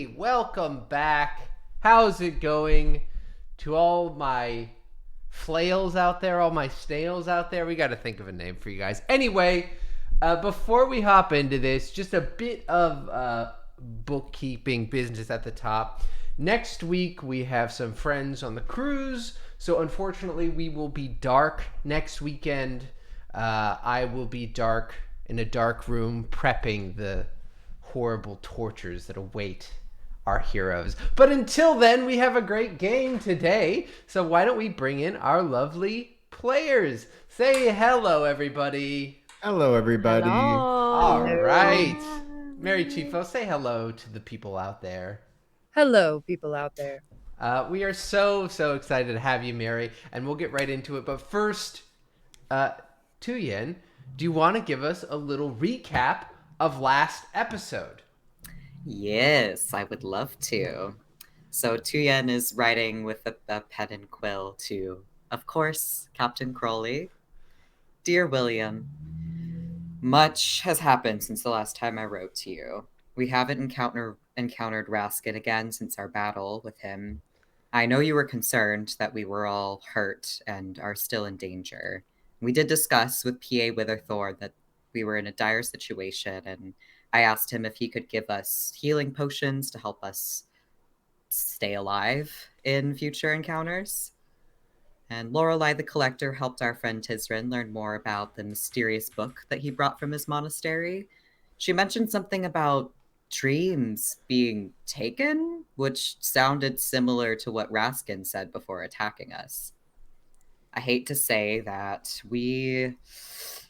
everybody. Welcome back. How's it going? To all my flails out there, all my snails out there, we got to think of a name for you guys. Anyway, before we hop into this, just a bit of bookkeeping business at the top. Next week, we have some friends on the cruise, so unfortunately, we will be dark next weekend. I will be dark in a dark room prepping the horrible tortures that await our heroes. But until then, we have a great game today, so why don't we bring in our lovely players? Say hello, everybody. Hello, everybody. Hello. All right. Mary Chieffo, say hello to the people out there. Hello, people out there. We are so excited to have you, Mary, and we'll get right into it. But first, Tuyen, do you want to give us a little recap of last episode? Yes, I would love to. So Tuyen is writing with a pen and quill to, of course, Captain Crowley. Dear William, much has happened since the last time I wrote to you. We haven't encountered Raskin again since our battle with him. I know you were concerned that we were all hurt and are still in danger. We did discuss with P.A. Witherthorn that we were in a dire situation, and I asked him if he could give us healing potions to help us stay alive in future encounters. And Lorelei the Collector helped our friend Tisryn learn more about the mysterious book that he brought from his monastery. She mentioned something about dreams being taken, which sounded similar to what Raskin said before attacking us. I hate to say that we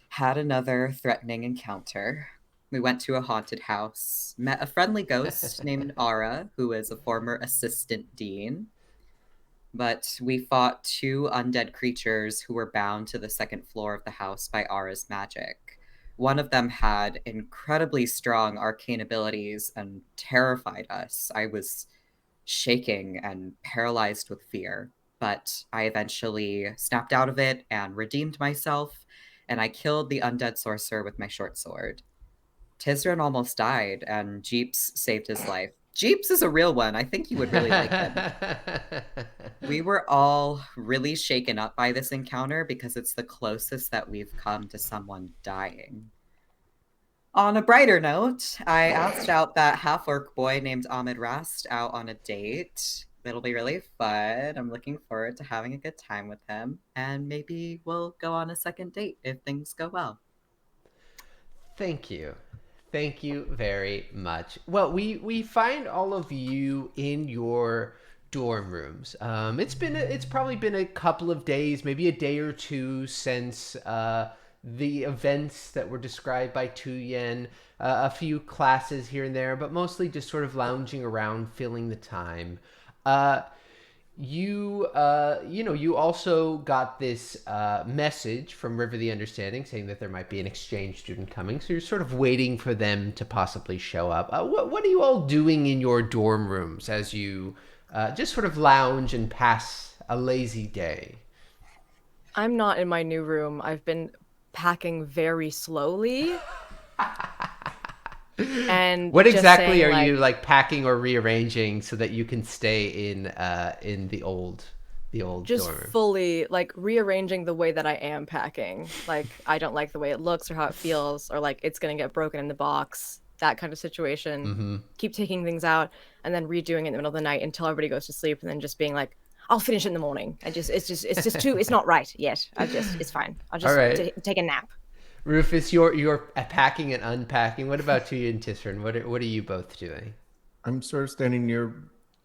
had another threatening encounter. We went to a haunted house, met a friendly ghost named Ara, who is a former assistant dean. But we fought two undead creatures who were bound to the second floor of the house by Ara's magic. One of them had incredibly strong arcane abilities and terrified us. I was shaking and paralyzed with fear, but I eventually snapped out of it and redeemed myself, and I killed the undead sorcerer with my short sword. Tisryn almost died, and Jeeps saved his life. Jeeps is a real one. I think you would really like him. We were all really shaken up by this encounter because it's the closest that we've come to someone dying. On a brighter note, I asked out that half-orc boy named Ahmed Rast out on a date. It'll be really fun. I'm looking forward to having a good time with him, and maybe we'll go on a second date if things go well. Thank you. Thank you very much. Well, we find all of you in your dorm rooms. It's probably been a couple of days, maybe a day or two since the events that were described by Tuyen. A few classes here and there, but mostly just sort of lounging around, filling the time. You also got this message from River the Understanding saying that there might be an exchange student coming. So you're sort of waiting for them to possibly show up. What are you all doing in your dorm rooms as you just sort of lounge and pass a lazy day? I'm not in my new room. I've been packing very slowly. And what exactly saying, are you like packing or rearranging so that you can stay in the old just dorm room? Fully like rearranging the way that I am packing. Like I don't like the way it looks or how it feels, or like it's gonna get broken in the box, that kind of situation. Mm-hmm. Keep taking things out and then redoing it in the middle of the night until everybody goes to sleep, and then just being like, I'll finish it in the morning. It's just too it's not right yet. It's fine. I'll just take a nap. Rufus, you're packing and unpacking. What about you and Tisryn? What are you both doing? I'm sort of standing near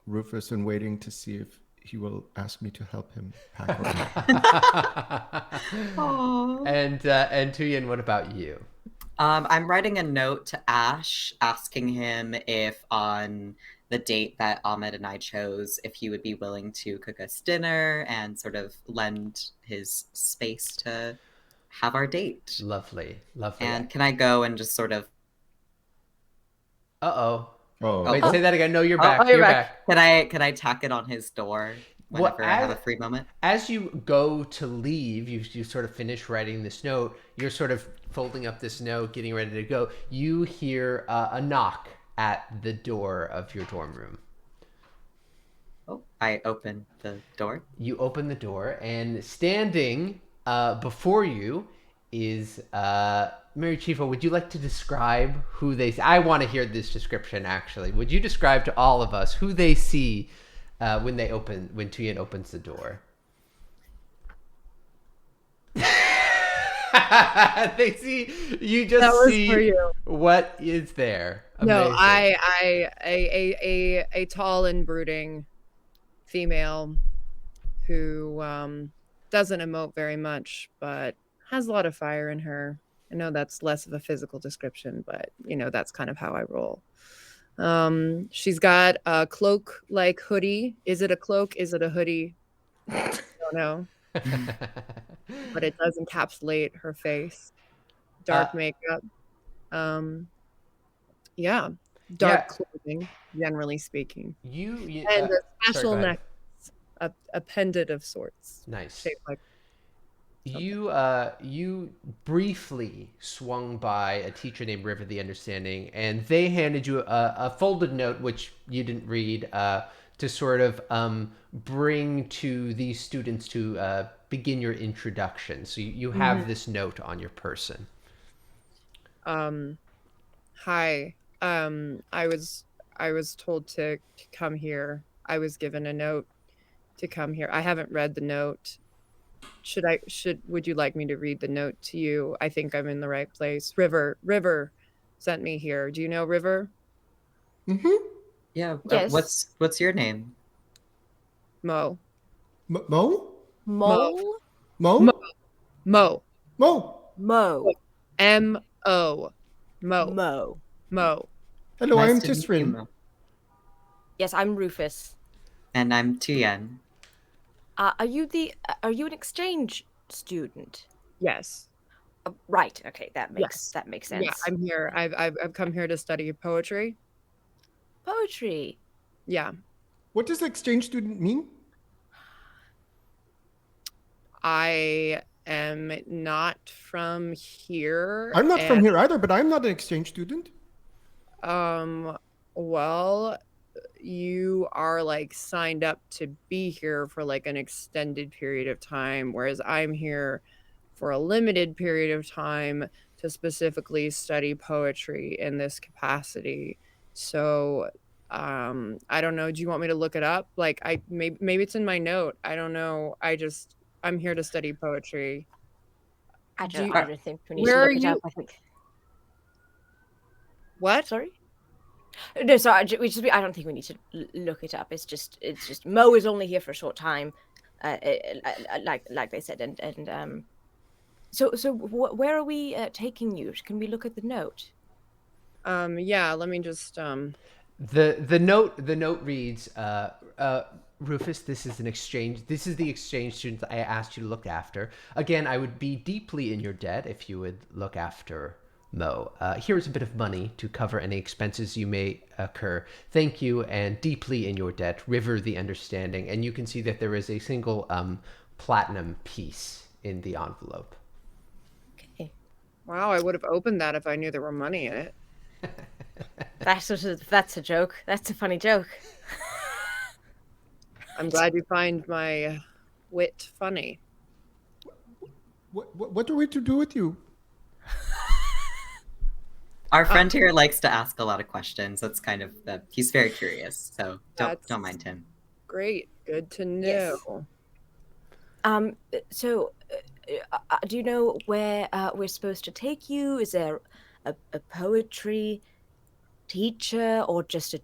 Rufus and waiting to see if he will ask me to help him pack. And Tuyen, what about you? I'm writing a note to Ash asking him if on the date that Ahmed and I chose, if he would be willing to cook us dinner and sort of lend his space to have our date. Lovely. And can I go and just sort of... Uh-oh. Oh. Wait, say that again. No, you're back. You're back. Can I tack it on his door whenever I have a free moment? As you go to leave, you sort of finish writing this note, you're sort of folding up this note, getting ready to go. You hear a knock at the door of your dorm room. Oh, I open the door. You open the door, and standing before you is Mary Chieffo. Would you like to describe who they see? I want to hear this description, actually. Would you describe to all of us who they see when Tuyen opens the door? They see you. Just see what is there. No, Amazing. a tall and brooding female who doesn't emote very much, but has a lot of fire in her. I know that's less of a physical description, but that's kind of how I roll. She's got a cloak-like hoodie. Is it a cloak? Is it a hoodie? I don't know. But it does encapsulate her face. Dark makeup. Dark clothing, generally speaking. And a special necklace, a pendant of sorts. Nice. Shaped like you briefly swung by a teacher named River the Understanding, and they handed you a folded note, which you didn't read, to sort of bring to these students to begin your introduction. So you have this note on your person. Hi. I was told to come here. I was given a note to come here. I haven't read the note. Would you like me to read the note to you? I think I'm in the right place. River sent me here. Do you know River? Mm-hmm. Yeah. Yes. What's your name? Mo. Mo? Mo. Mo? Mo. Mo. Mo. M-O. Mo. Mo. Hello, Nice I'm to meet you, Tisryn. Mo. Yes, I'm Rufus. And I'm Tuyen. Are you an exchange student? Yes. Right. Okay, that makes sense. Yeah, I'm here. I've come here to study poetry. Poetry. Yeah. What does exchange student mean? I am not from here. I'm not from here either, but I'm not an exchange student. Well, you are like signed up to be here for like an extended period of time, whereas I'm here for a limited period of time to specifically study poetry in this capacity. So I don't know. Do you want me to look it up? Like maybe it's in my note. I don't know. I'm here to study poetry. I don't think we need Where to look it are up. you? I think. What? Sorry. No, sorry. I don't think we need to look it up. It's just Mo is only here for a short time, like they said, and so where are we taking you? Can we look at the note? Yeah. Let me just The note reads, Rufus, this is the exchange student I asked you to look after. Again, I would be deeply in your debt if you would look after Mo. Here is a bit of money to cover any expenses you may occur. Thank you, and deeply in your debt, River the Understanding. And you can see that there is a single platinum piece in the envelope. Okay. Wow, I would have opened that if I knew there were money in it. That's a joke. That's a funny joke. I'm glad you find my wit funny. What are we to do with you? Our friend here likes to ask a lot of questions. That's kind of he's very curious, so don't mind him. Great, good to know. Yes. So, do you know where we're supposed to take you? Is there a poetry teacher or just a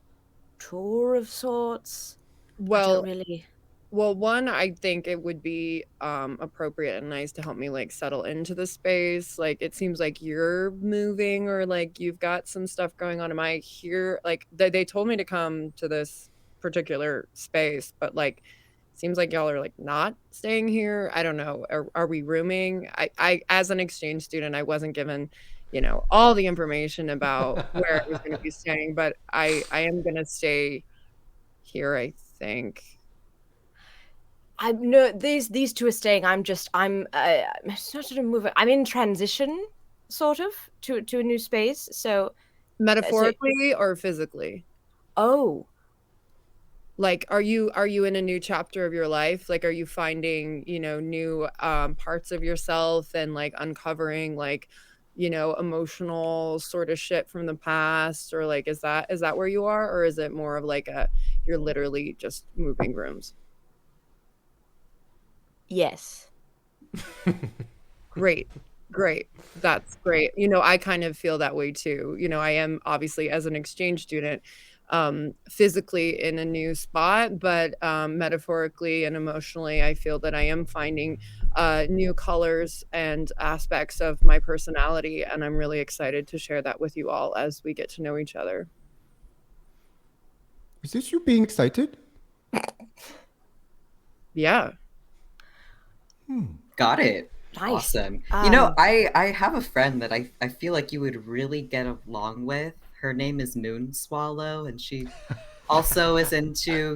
tour of sorts? Well, really. Well, one, I think it would be appropriate and nice to help me like settle into the space. Like it seems like you're moving or like you've got some stuff going on. Am I here? Like they told me to come to this particular space, but like seems like y'all are like not staying here. I don't know. Are we rooming? I as an exchange student, I wasn't given, all the information about where I was going to be staying, but I am going to stay here, I think. These two are staying. I'm sort of moving. I'm in transition, sort of, to a new space. So Metaphorically or physically? Oh, Like, are you in a new chapter of your life? Like, are you finding, new parts of yourself and like uncovering like, emotional sort of shit from the past? Or like, is that where you are? Or is it more of like you're literally just moving rooms? yes. Great. Great. That's great. I kind of feel that way too. I am obviously as an exchange student, physically in a new spot, but metaphorically and emotionally, I feel that I am finding new colors and aspects of my personality. And I'm really excited to share that with you all as we get to know each other. Is this you being excited? Yeah. Got it. Nice. Awesome. I have a friend that I feel like you would really get along with. Her name is Moon Swallow, and she also is into,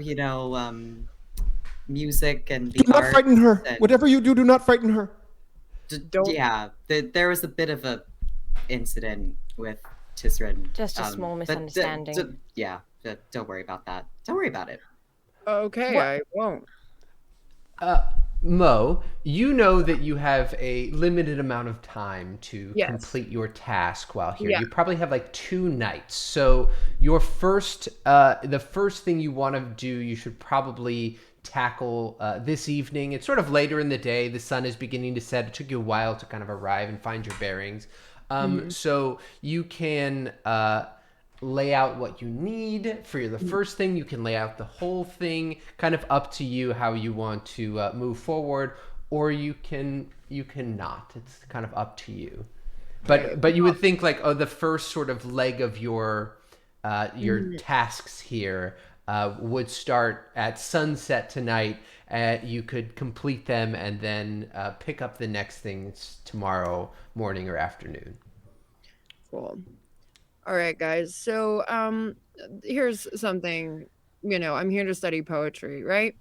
music and Do the not frighten arts. her. And Whatever you do, do not frighten her. Don't. yeah, there was a bit of a incident with Tisryn. Just a small misunderstanding. Don't worry about that. Don't worry about it. Okay, What? I won't. Mo, you know that you have a limited amount of time to Yes. complete your task while here. Yeah. You probably have like 2 nights. So your the first thing you want to do, you should probably tackle this evening. It's sort of later in the day. The sun is beginning to set. It took you a while to kind of arrive and find your bearings. So you can lay out what you need for the first thing. You can lay out the whole thing, kind of up to you how you want to move forward, or you can not. It's kind of up to you. But you would think like, the first sort of leg of your tasks here would start at sunset tonight. You could complete them and then pick up the next things tomorrow morning or afternoon. Cool. All right, guys. So, here's something, I'm here to study poetry, right?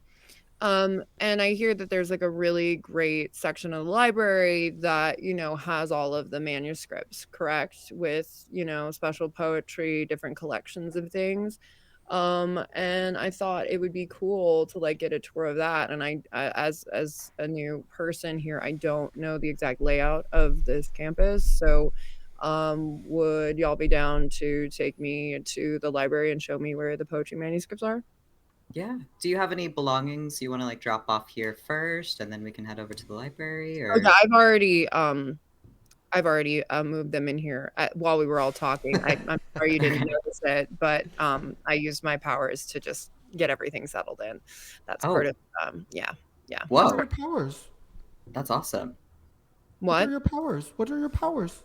And I hear that there's like a really great section of the library that, has all of the manuscripts, correct? With, special poetry, different collections of things. And I thought it would be cool to like get a tour of that. And as a new person here, I don't know the exact layout of this campus. So, would y'all be down to take me to the library and show me where the poetry manuscripts are? Yeah. Do you have any belongings you want to like drop off here first, and then we can head over to the library? Or Okay, I've already moved them in here while we were all talking. I'm sorry you didn't notice it, but I used my powers to just get everything settled in. That's part of yeah. What are Whoa, your powers? that's awesome. What are What? your powers? What are your powers?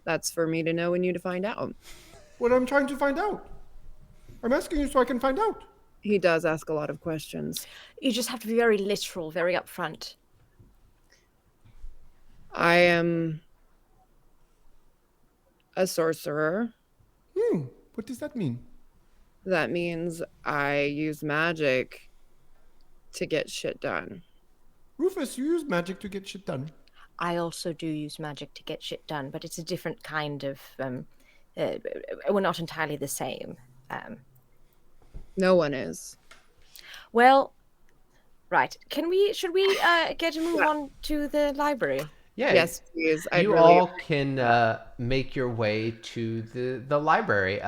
That's for me to know and you to find out. What I'm trying to find out. I'm asking you so I can find out. He does ask a lot of questions. You just have to be very literal, very upfront. I am a sorcerer. What does that mean? That means I use magic to get shit done. Rufus, you use magic to get shit done. I also do use magic to get shit done, but it's a different kind of. We're not entirely the same. No one is. Well, right. Should we get a move on to the library? Yeah. Yes, please. I'd You really all can make your way to the library.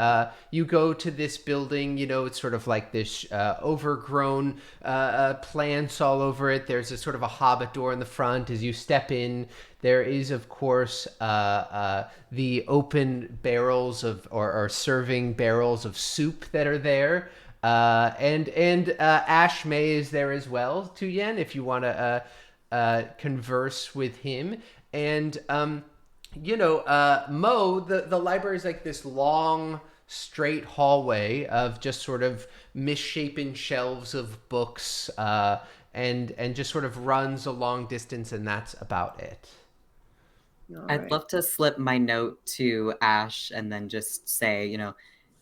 You go to this building, it's sort of like this overgrown plants all over it. There's a sort of a hobbit door in the front. As you step in, there is, of course, the open barrels or serving barrels of soup that are there. And Ash May is there as well, Tuyen, if you want to converse with him. And Mo, the library is like this long straight hallway of just sort of misshapen shelves of books, and just sort of runs a long distance, and that's about it. I'd love to slip my note to Ash and then just say,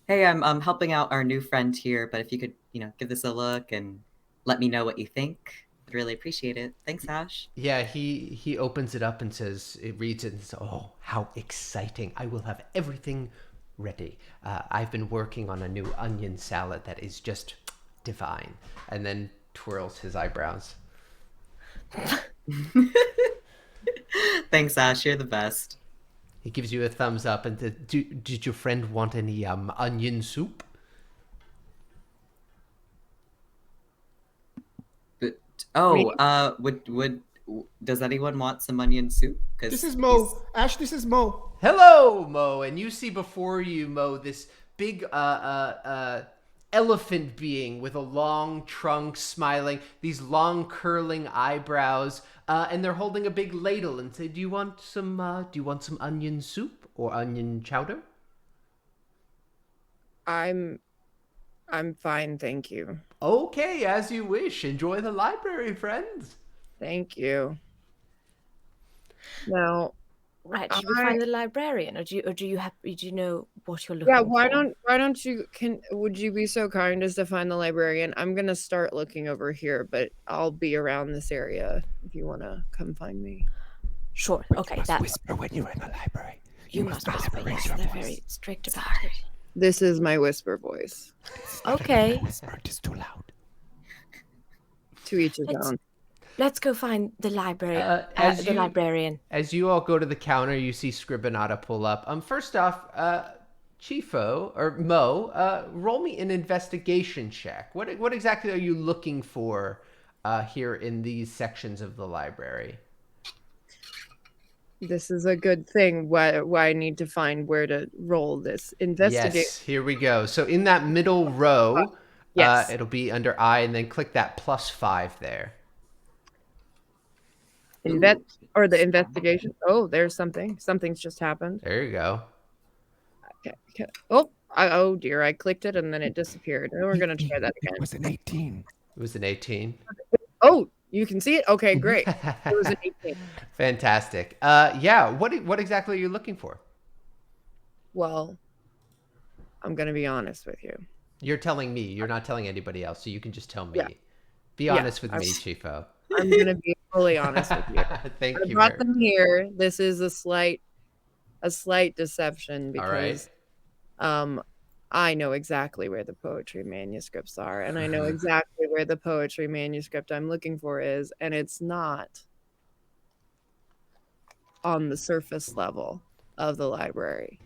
hey, I'm helping out our new friend here, but if you could, give this a look and let me know what you think, really appreciate it. Thanks, Ash. Yeah, he opens it up and says, it reads it and says, "Oh, how exciting. I will have everything ready. I've been working on a new onion salad that is just divine." And then twirls his eyebrows. Thanks, Ash. You're the best. He gives you a thumbs up and says, "Did your friend want any onion soup?" But, Me? would does anyone want some onion soup? Because This is Mo. Ash, this is Mo. Hello, Mo, and you see before you, Mo, this big elephant being with a long trunk, smiling, these long curling eyebrows, and they're holding a big ladle and say, "Do you want some onion soup or onion chowder?" I'm fine, thank you. Okay, as you wish. Enjoy the library, friends. Thank you. Now, Right, should we find the librarian, or do you know what you're looking yeah, for? why don't you would you be so kind as to find the librarian? I'm gonna start looking over here, but I'll be around this area if you wanna come find me. Sure. Okay, that's Whisper when you're in the library. you must whisper. Yes, they're very strict about it. This is my whisper voice. Okay, Whisper, it is too loud. To each his Let's- own. let's go find the library. As The you- librarian. As you all go to the counter, you see Scribonata pull up. First off, Chieffo or Mo, roll me an investigation check. What exactly are you looking for here in these sections of the library? This is a good thing. Why I need to find where to roll this investigate. Yes, here we go. So in that middle row, Yes. it'll be under I, and then click that +5 there. Or the investigation. Oh, there's something. Something's just happened. There you go. Okay. Oh dear, I clicked it and then it disappeared. And we're gonna try that It again. was an 18. It was an 18. Oh, you can see it? Okay, great. It was an 18. Fantastic. Yeah. What exactly are you looking for? Well, I'm gonna be honest with you. You're telling me. You're not telling anybody else, so you can just tell me. Yeah. Be Yeah, honest with I- me, Chieffo. I'm gonna be fully honest with you. Thank I you. brought them here. This is a slight deception All right. because I know exactly where the poetry manuscripts are, and I know exactly where the poetry manuscript I'm looking for is, and it's not on the surface level of the library.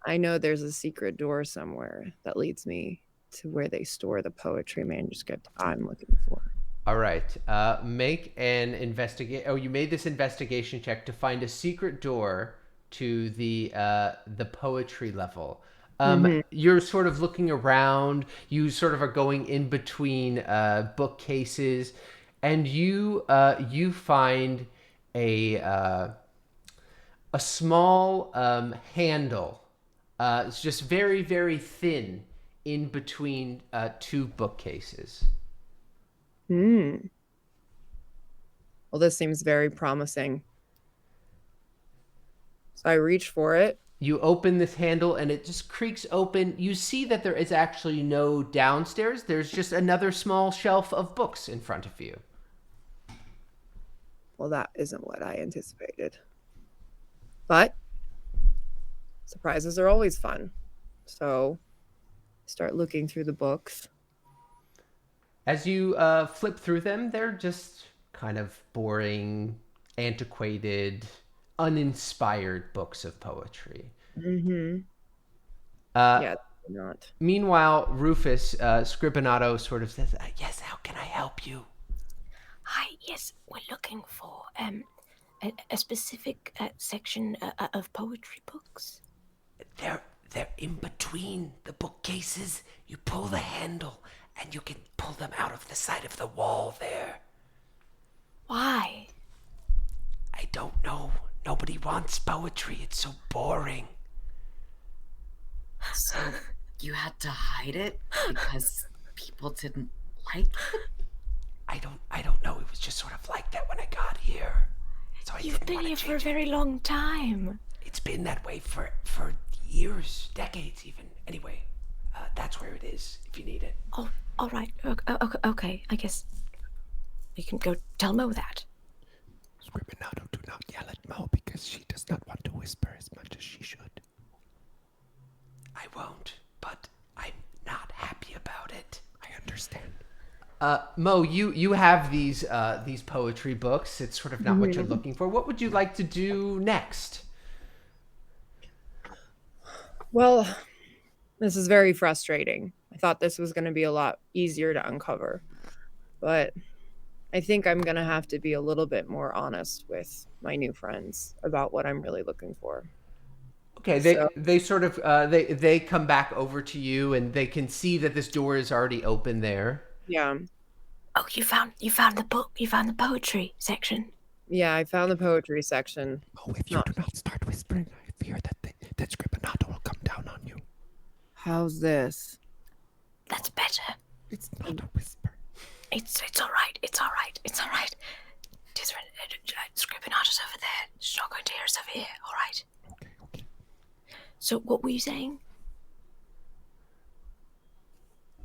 I know there's a secret door somewhere that leads me to where they store the poetry manuscript I'm looking for. All right. Make an investigate. Oh, you made this investigation check to find a secret door to the poetry level. You're sort of looking around. You sort of are going in between bookcases, and you find a small handle. It's just very, very thin in between two bookcases. Well, this seems very promising. So I reach for it. You open this handle and it just creaks open. You see that there is actually no downstairs. There's just another small shelf of books in front of you. Well, that isn't what I anticipated. But surprises are always fun. So start looking through the books. As you flip through them, they're just kind of boring, antiquated, uninspired books of poetry. Yeah, not. Meanwhile, Rufus, Scribinato sort of says, "Yes, how can I help you?" Hi, yes, we're looking for a specific section of poetry books. They're in between the bookcases. You pull the handle, and you can pull them out of the side of the wall there. Why? I don't know. Nobody wants poetry. It's so boring. So you had to hide it because people didn't like it? I don't know. It was just sort of like that when I got here. So You've been here for a very long time. It's been that way for years, decades even. Anyway, that's where it is if you need it. Oh, all right. Okay, I guess. We can go tell Mo that. Scribinato, do not yell at Mo because she does not want to whisper as much as she should. I won't, but I'm not happy about it. I understand. Mo, you have these poetry books. It's sort of not what you're looking for. What would you like to do next? Well, this is very frustrating. I thought this was going to be a lot easier to uncover, but I think I'm going to have to be a little bit more honest with my new friends about what I'm really looking for. Okay, they sort of they come back over to you and they can see that this door is already open there. Yeah. Oh, you found the book. You found the poetry section. Yeah, I found the poetry section. Oh, if you do not start whispering, I fear that Scribinato will come down on you. How's this? That's better. It's not a whisper. It's all right. It's all right. It's all right. Tisryn, Scribinato's over there. She's not going to hear us over here. All right. Okay. So what were you saying?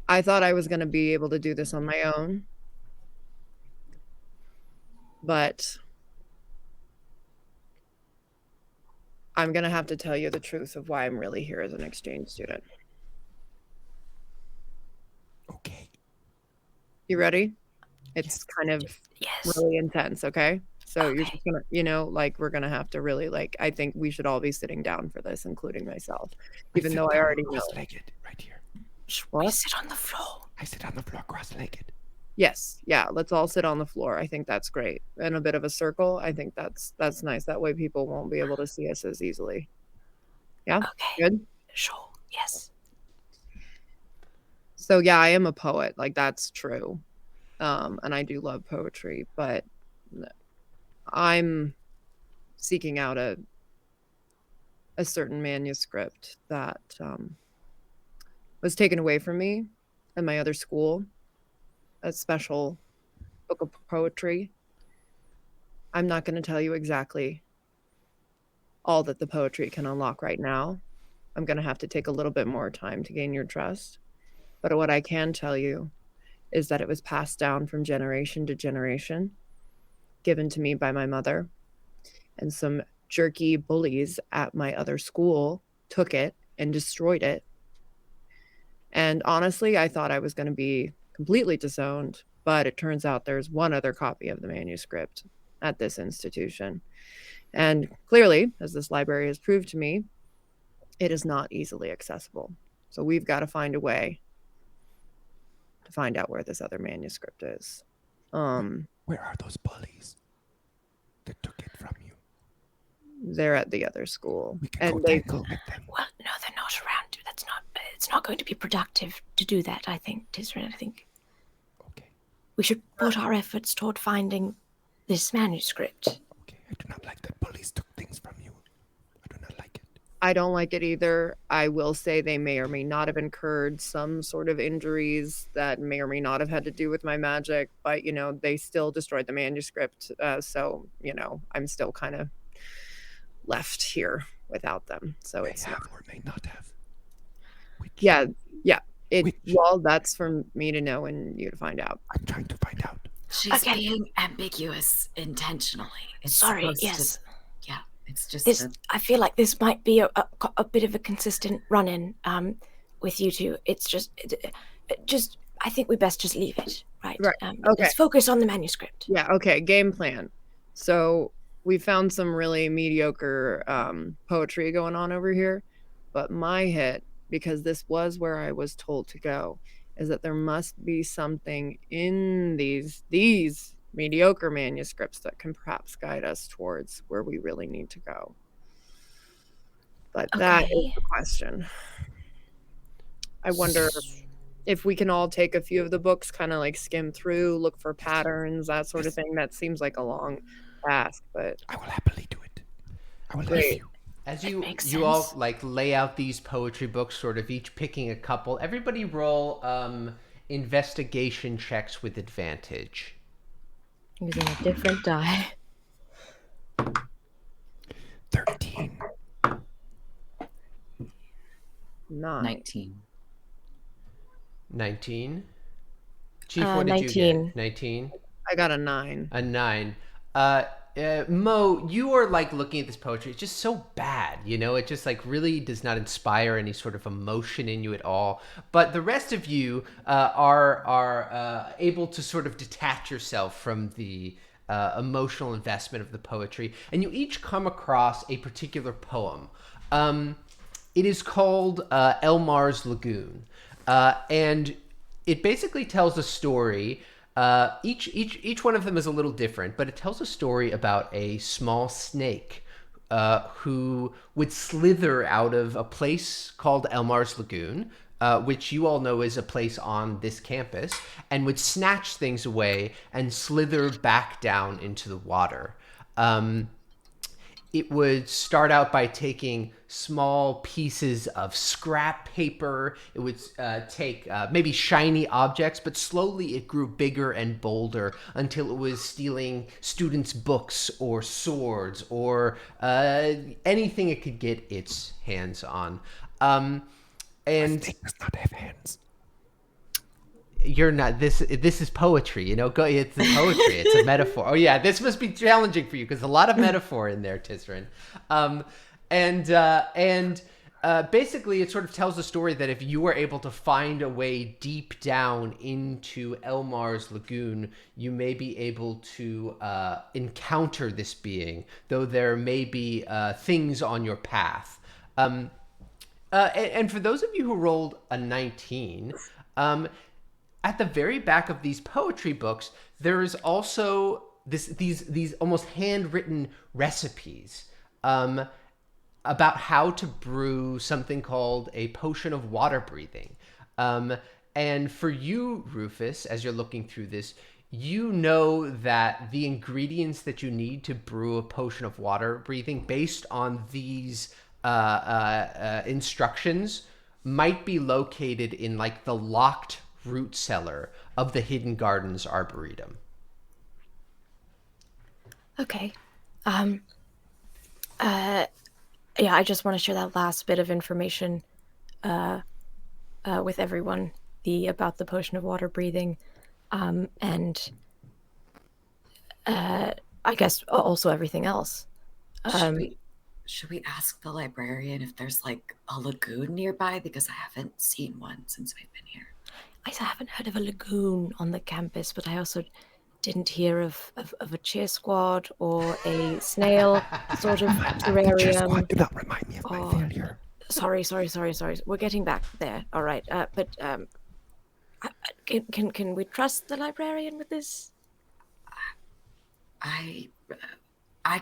I thought I was going to be able to do this on my own, but I'm going to have to tell you the truth of why I'm really here as an exchange student. Okay. You ready? It's kind of really intense, okay? So you're just gonna, we're gonna have to really, I think we should all be sitting down for this, including myself, even though I already know. Cross-legged, right here. We sit on the floor. I sit on the floor cross-legged. Yes, yeah, let's all sit on the floor. I think that's great. In a bit of a circle, I think that's nice. That way people won't be able to see us as easily. Yeah? Okay. Good? Sure, yes. So yeah, I am a poet, that's true. And I do love poetry, but I'm seeking out a certain manuscript that was taken away from me at my other school, a special book of poetry. I'm not going to tell you exactly all that the poetry can unlock right now. I'm going to have to take a little bit more time to gain your trust. But what I can tell you is that it was passed down from generation to generation, given to me by my mother. And some jerky bullies at my other school took it and destroyed it. And honestly, I thought I was going to be completely disowned, but it turns out there's one other copy of the manuscript at this institution. And clearly, as this library has proved to me, it is not easily accessible. So we've got to find a way to find out where this other manuscript is. Where are those bullies that took it from you? They're at the other school. We can go tackle with them. Well, no, they're not around. It's not going to be productive to do that, I think, Tisryn. I think we should put our efforts toward finding this manuscript. Okay, I do not like that bullies took things from you. I do not like it. I don't like it either. I will say they may or may not have incurred some sort of injuries that may or may not have had to do with my magic, but, they still destroyed the manuscript. So, I'm still kind of left here without them. So May it's have not. or may not have. Which? Yeah. Which? Well, that's for me to know and you to find out. I'm trying to find out. She's being ambiguous intentionally. It's Sorry, supposed yes. To, it's just I feel like this might be a bit of a consistent run-in with you two. It's just I think we best just leave it, right? Right. Okay. Let's focus on the manuscript. Yeah, okay, game plan. So we found some really mediocre poetry going on over here, but my hit, because this was where I was told to go, is that there must be something in these mediocre manuscripts that can perhaps guide us towards where we really need to go. But that is the question. I wonder if we can all take a few of the books, kind of skim through, look for patterns, that sort of thing. That seems like a long task, but I will happily do it. I will help you. As you all lay out these poetry books, sort of each picking a couple, everybody roll investigation checks with advantage. Using a different die. 13. 19. 19. Chief, what did 19. you get? 19. I got a 9. A 9. Mo, you are like looking at this poetry. It's just so bad, you know. It just like really does not inspire any sort of emotion in you at all. But the rest of you are able to sort of detach yourself from the emotional investment of the poetry, and you each come across a particular poem. It is called Elmar's Lagoon, and it basically tells a story. Each one of them is a little different, but it tells a story about a small snake who would slither out of a place called Elmar's Lagoon, which you all know is a place on this campus, and would snatch things away and slither back down into the water. It would start out by taking small pieces of scrap paper. It would take maybe shiny objects, but slowly it grew bigger and bolder until it was stealing students' books or swords or anything it could get its hands on. And Snake does not have hands. You're not this is poetry, you know. It's a poetry. It's a metaphor. Oh yeah, this must be challenging for you because a lot of metaphor in there, Tisryn. Basically it sort of tells a story that if you were able to find a way deep down into Elmar's Lagoon, you may be able to encounter this being, though there may be things on your path. And for those of you who rolled a 19, at the very back of these poetry books, there is also these almost handwritten recipes about how to brew something called a potion of water breathing. And for you, Rufus, as you're looking through this, you know that the ingredients that you need to brew a potion of water breathing based on these instructions might be located in like the locked root cellar of the Hidden Gardens Arboretum. Okay. Yeah, I just want to share that last bit of information with everyone, about the potion of water breathing, and I guess also everything else. Should we ask the librarian if there's like a lagoon nearby? Because I haven't seen one since we've been here. I haven't heard of a lagoon on the campus, but I also didn't hear of a cheer squad or a snail sort of terrarium. The cheer squad did not remind me of my failure. Sorry. We're getting back there. All right. But can we trust the librarian with this? I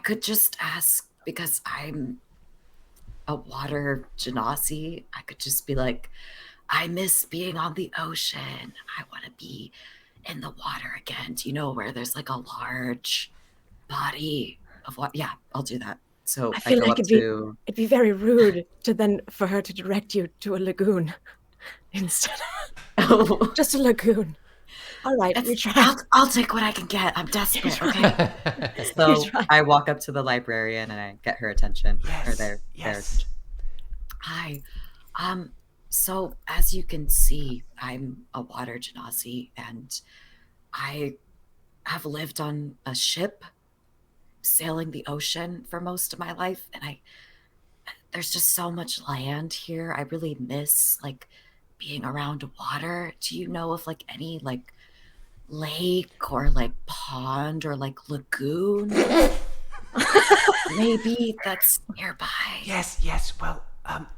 could just ask because I'm a water genasi. I could just be like, I miss being on the ocean. I want to be in the water again. Do you know where there's like a large body of water? Yeah, I'll do that. So I feel go like up it'd be very rude for her to direct you to a lagoon instead of just a lagoon. All right, we try. I'll take what I can get. I'm desperate. Okay. So I walk up to the librarian and I get her attention. Yes. Or their Yes. Hi. So as you can see, I'm a water genasi and I have lived on a ship sailing the ocean for most of my life, and there's just so much land here. I really miss like being around water. Do you know of like any like lake or like pond or like lagoon maybe that's nearby? Yes. Well,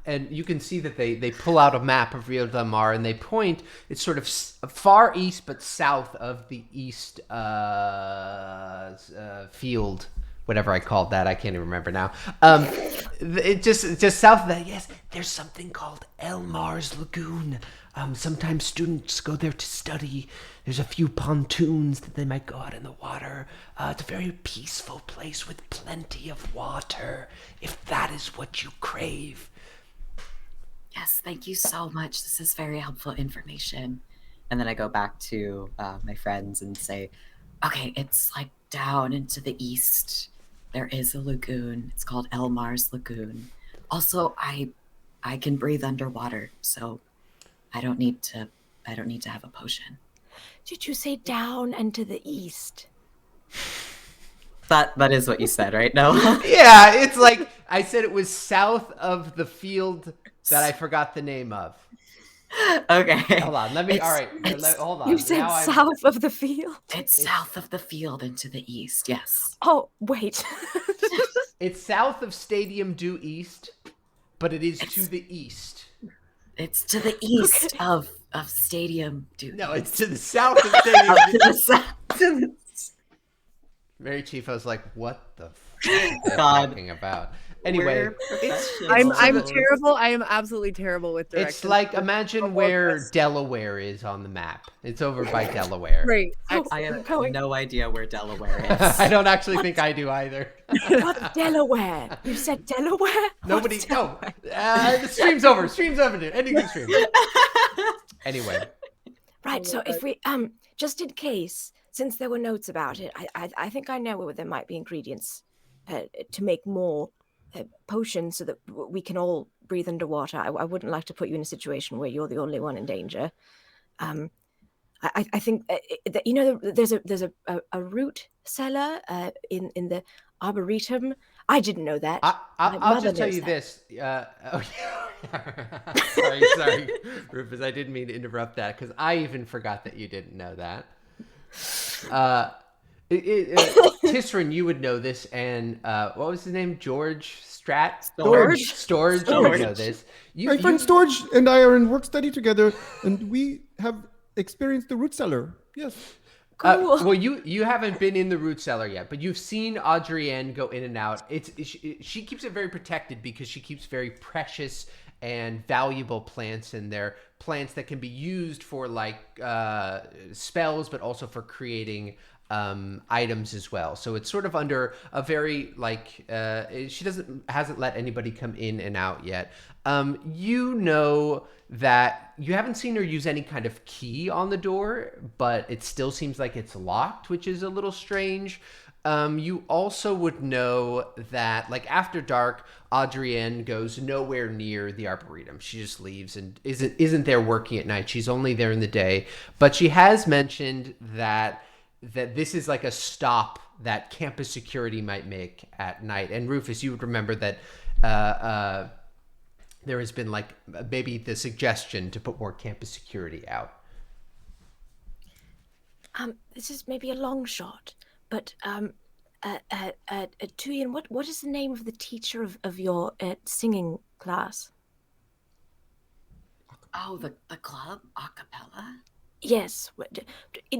and you can see that they pull out a map of Rio del Mar and they point. It's sort of far east, but south of the east field, whatever I called that. I can't even remember now. It just south of that. Yes, there's something called Elmar's Lagoon. Sometimes students go there to study. There's a few pontoons that they might go out in the water. It's a very peaceful place with plenty of water, if that is what you crave. Yes, thank you so much. This is very helpful information. And then I go back to my friends and say, okay, it's like down into the east. There is a lagoon. It's called Elmar's Lagoon. Also, I can breathe underwater, so I don't need to have a potion. Did you say down and to the east? That is what you said, right? No. Yeah, it's like I said it was south of the field that I forgot the name of. Okay. Hold on, let me. All right, hold on. You said Now I'm- south of the field? It's south of the field and to the east. Yes. Oh, wait. It's south of Stadium due east, but it is to the east. It's to the east of Stadium. Dude. No, it's to the south of Stadium. To the south. Mary Chieffo's like, what the f are they God. talking about? Anyway, We're it's professionals. I'm terrible. I am absolutely terrible with directions. It's like imagine where Delaware is on the map. It's over by Delaware. Great. I have no idea where Delaware is. I don't actually think I do either. What's Delaware? You said Delaware? Nobody. What's No. The stream's over. Stream's over. Ending the stream. Anyway. Right, so if we just in case, since there were notes about it, I think I know where there might be ingredients to make more potions so that we can all breathe underwater. I wouldn't like to put you in a situation where you're the only one in danger. I think that, you know, there's a root cellar in the Arboretum. I didn't know that. I'll just tell you this. Sorry, Rufus. I didn't mean to interrupt that because I even forgot that you didn't know that. Tisryn, you would know this, and what was his name? George Strat? Storage. You would know this. My friend Storage and I are in work study together, and we have experienced the root cellar. Yes. Cool. Well, you haven't been in the root cellar yet, but you've seen Adrienne go in and out. She keeps it very protected because she keeps very precious and valuable plants in there. Plants that can be used for like spells, but also for creating items as well. So it's sort of under a very like she hasn't let anybody come in and out yet. You know that you haven't seen her use any kind of key on the door, but it still seems like it's locked, which is a little strange. You also would know that, like, after dark, Adrienne goes nowhere near the Arboretum. She just leaves and isn't there working at night. She's only there in the day. But she has mentioned that this is like a stop that campus security might make at night. And Rufus, you would remember that there has been like maybe the suggestion to put more campus security out. This is maybe a long shot, but Tuyen, what is the name of the teacher of your singing class? Oh, the club a cappella. Yes,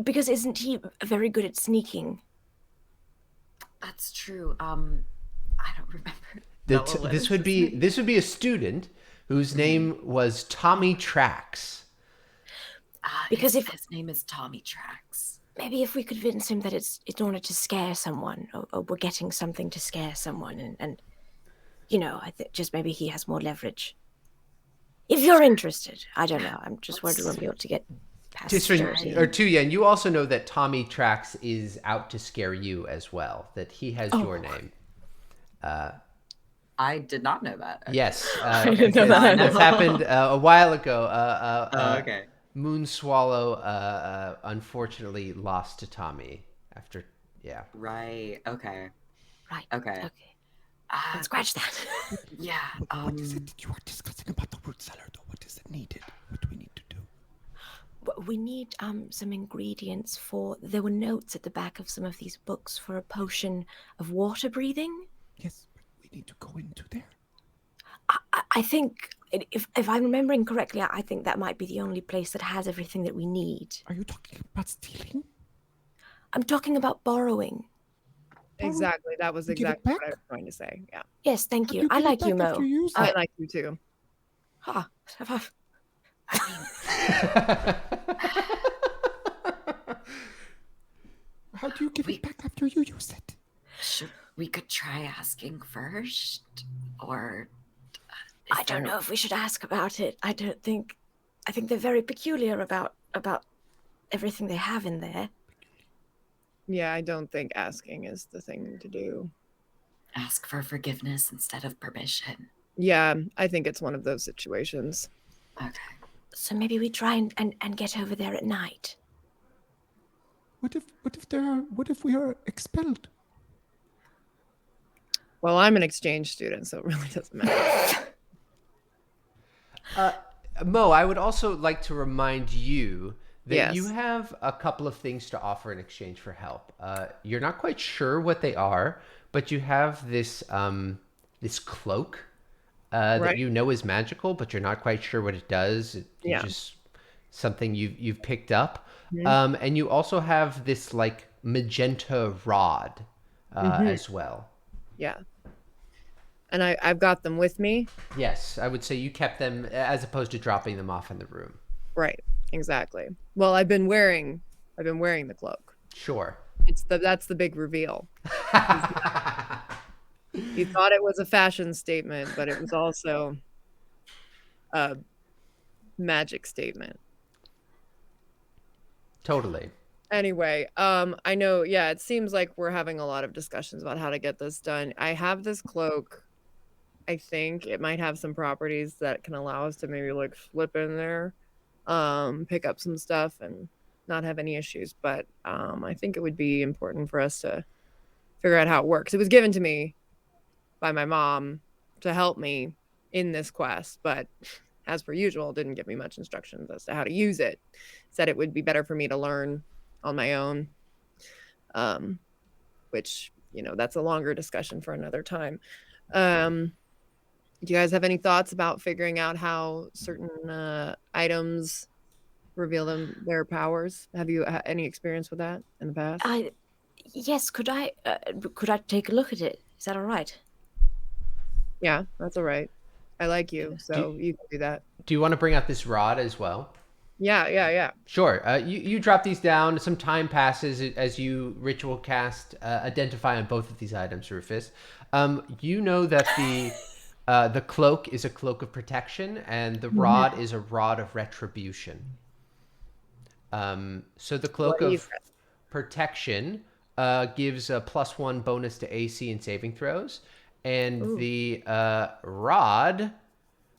because isn't he very good at sneaking? That's true. I don't remember. This would be a student whose name was Tommy Trax. Because his name is Tommy Trax. Maybe if we could convince him that it's in order to scare someone, or we're getting something to scare someone, and you know, I think just maybe he has more leverage. If you're interested, I don't know. I'm just wondering when we ought to get past Tisryn or Tuyen, you also know that Tommy Trax is out to scare you as well. That he has your name. I did not know that. Yes, I didn't know that. That's happened a while ago. Okay. Moonswallow unfortunately lost to Tommy after, yeah. Right. Okay. Right. Okay. Let's scratch that. Yeah. What is it that you are discussing about the root cellar, though? What is it needed? What do we need to do? We need some ingredients for. There were notes at the back of some of these books for a potion of water breathing. Yes, but we need to go into there. I think, if I'm remembering correctly, I think that might be the only place that has everything that we need. Are you talking about stealing? I'm talking about borrowing. Exactly. That was You give it exactly what I back? was going to say. Yeah. Yes, thank But you. I give it like you, back Mo. after you use I it. like you too. How do you give it back after you use it? We could try asking first, or I don't know if we should ask about it. I think they're very peculiar about everything they have in there. Yeah, I don't think asking is the thing to do. ask for forgiveness instead of permission. Yeah, I think it's one of those situations. Okay. So maybe we try and get over there at night. What if we are expelled? Well, I'm an exchange student, so it really doesn't matter. Mo, I would also like to remind you that you Yes. have a couple of things to offer in exchange for help. You're not quite sure what they are, but you have this cloak that Right. you know is magical, but you're not quite sure what it does. You Yeah. just something you've picked up, Mhm. and you also have this like magenta rod Mhm. as well. Yeah. And I've got them with me. Yes, I would say you kept them as opposed to dropping them off in the room. Right. Exactly. Well, I've been wearing the cloak. Sure. That's the big reveal. He thought it was a fashion statement, but it was also a magic statement. Totally. Anyway, I know, yeah, it seems like we're having a lot of discussions about how to get this done. I have this cloak. I think it might have some properties that can allow us to maybe like slip in there, pick up some stuff and not have any issues. But I think it would be important for us to figure out how it works. It was given to me by my mom to help me in this quest, but as per usual, didn't give me much instructions as to how to use it. Said it would be better for me to learn on my own, which, that's a longer discussion for another time. Do you guys have any thoughts about figuring out how certain items reveal their powers? Have you any experience with that in the past? Yes, could I take a look at it? Is that all right? Yeah, that's all right. I like you, so you can do that. Do you want to bring out this rod as well? Yeah. Sure. You drop these down. Some time passes as you ritual cast identify on both of these items, Rufus. You know that the cloak is a cloak of protection, and the rod is a rod of retribution. So the cloak What of protection gives a +1 bonus to AC and saving throws, and Ooh. the rod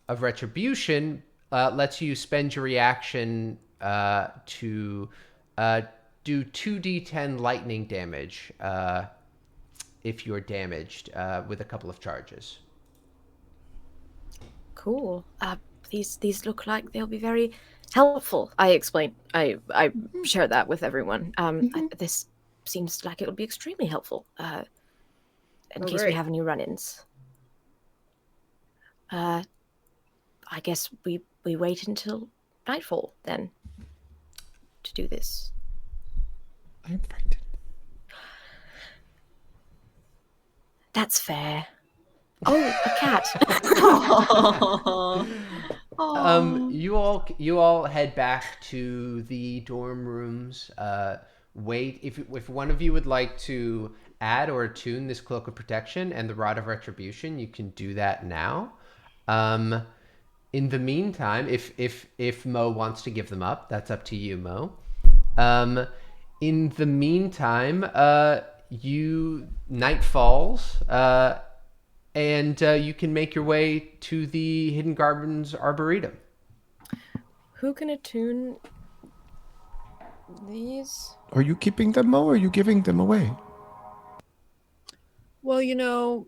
of retribution lets you spend your reaction to do 2d10 lightning damage if you're damaged with a couple of charges. Cool. These look like they'll be very helpful. I explain. I share that with everyone. This seems like it will be extremely helpful in case we great. have any run-ins. I guess we wait until nightfall then to do this. I am frightened. That's fair. Oh, a cat. You all head back to the dorm rooms. Wait, if one of you would like to add or attune this cloak of protection and the rod of retribution, you can do that now. In the meantime, if Mo wants to give them up, that's up to you, Mo. In the meantime, night falls, and you can make your way to the Hidden Gardens Arboretum. Who can attune these? Are you keeping them, Mo, or are you giving them away? Well,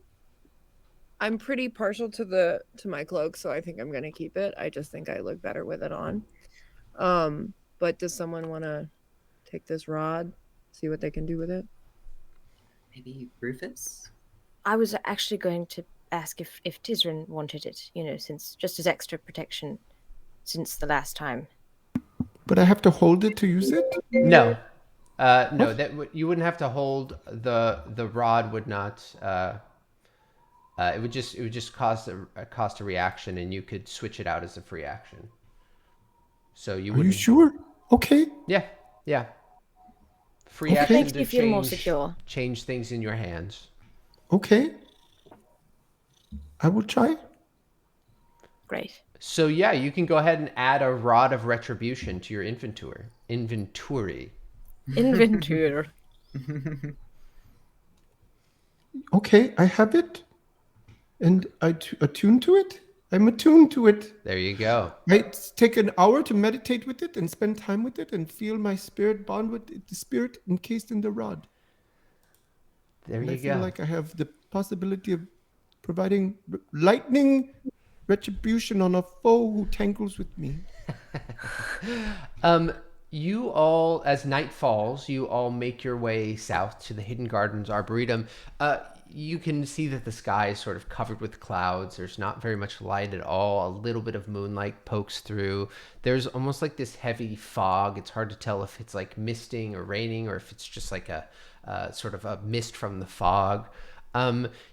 I'm pretty partial to my cloak, so I think I'm gonna keep it. I just think I look better with it on. But does someone want to take this rod, see what they can do with it? Maybe Rufus? I was actually going to ask if Tisryn wanted it, since just as extra protection since the last time. But I have to hold it to use it? No, you wouldn't have to hold the rod. Would not. It would just cost a reaction, and you could switch it out as a free action. So you would. Are you sure? Okay. Yeah. Free Okay. action Makes to you feel more secure. change things in your hands. Okay. I will try. Great. So yeah, you can go ahead and add a rod of retribution to your inventory. Inventory. Okay, I have it. And I attune to it. I'm attuned to it. There you go. I take an hour to meditate with it and spend time with it and feel my spirit bond with the spirit encased in the rod. There And you I feel go. like I have the possibility of providing lightning retribution on a foe who tangles with me. You all, as night falls, you all make your way south to the Hidden Gardens Arboretum. You can see that the sky is sort of covered with clouds. There's not very much light at all. A little bit of moonlight pokes through. There's almost like this heavy fog. It's hard to tell if it's like misting or raining or if it's just like a sort of a mist from the fog.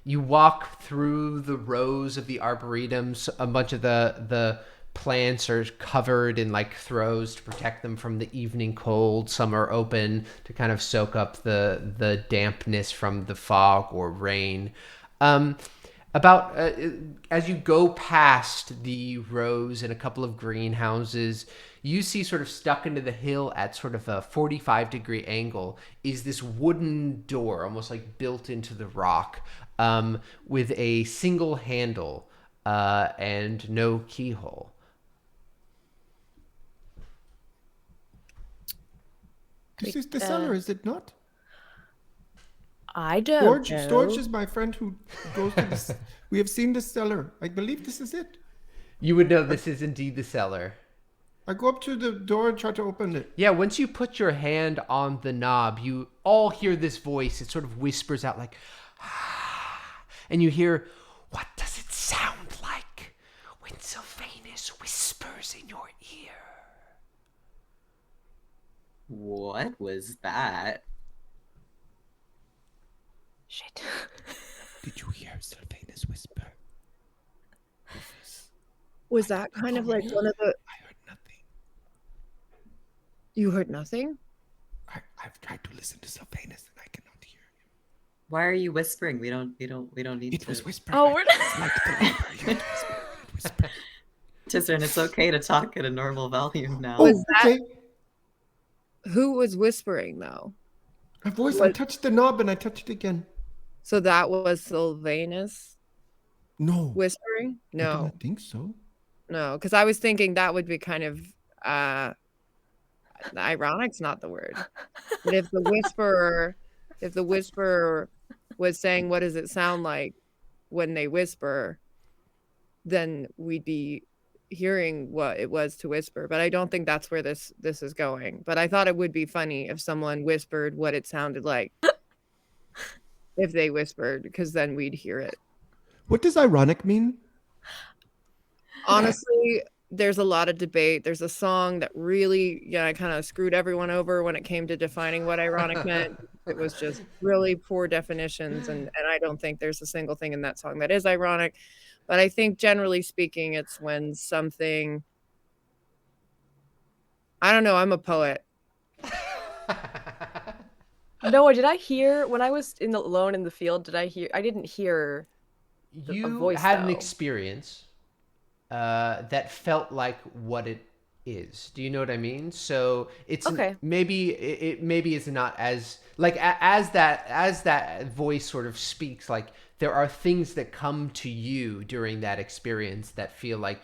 You walk through the rows of the Arboretum. A bunch of the plants are covered in like throws to protect them from the evening cold. Some are open to kind of soak up the dampness from the fog or rain. As you go past the rows and a couple of greenhouses, you see sort of stuck into the hill at sort of a 45-degree angle is this wooden door, almost like built into the rock, with a single handle and no keyhole. This is the cellar, is it not? I don't know. Storage is my friend who goes to this. We have seen the cellar. I believe this is it. You would know this is indeed the cellar. I go up to the door and try to open it. Yeah, once you put your hand on the knob, you all hear this voice. It sort of whispers out like, and you hear, what does it sound like when Sylvanus whispers in your ear? What was that? Shit. Did you hear Sylvanus whisper? Rufus, Was that kind of like one of the? I heard nothing. You heard nothing? I've tried to listen to Sylvanus and I cannot hear him. Why are you whispering? We don't need It to. was whispering. Oh, we're It's like the library. It whispered. Tisryn, it's okay to talk at a normal volume now. Was that- okay. Who was whispering though? A voice. I touched the knob and I touched it again. So that was Sylvanus No. whispering? I No, don't think so. no, because I was thinking that would be kind of ironic's not the word. But if the whisperer was saying, "What does it sound like when they whisper?" then we'd be hearing what it was to whisper. But I don't think that's where this is going. But I thought it would be funny if someone whispered what it sounded like if they whispered, because then we'd hear it. What does ironic mean? Honestly, there's a lot of debate. There's a song that really, kind of screwed everyone over when it came to defining what ironic meant. It was just really poor definitions, and I don't think there's a single thing in that song that is ironic. But I think generally speaking, it's when something, I don't know, I'm a poet. No, did I hear when I was alone in the field? I didn't hear. You voice, had an though. experience that felt like what it is. Do you know what I mean? So it's Okay. maybe it's not as like as that voice sort of speaks. Like there are things that come to you during that experience that feel like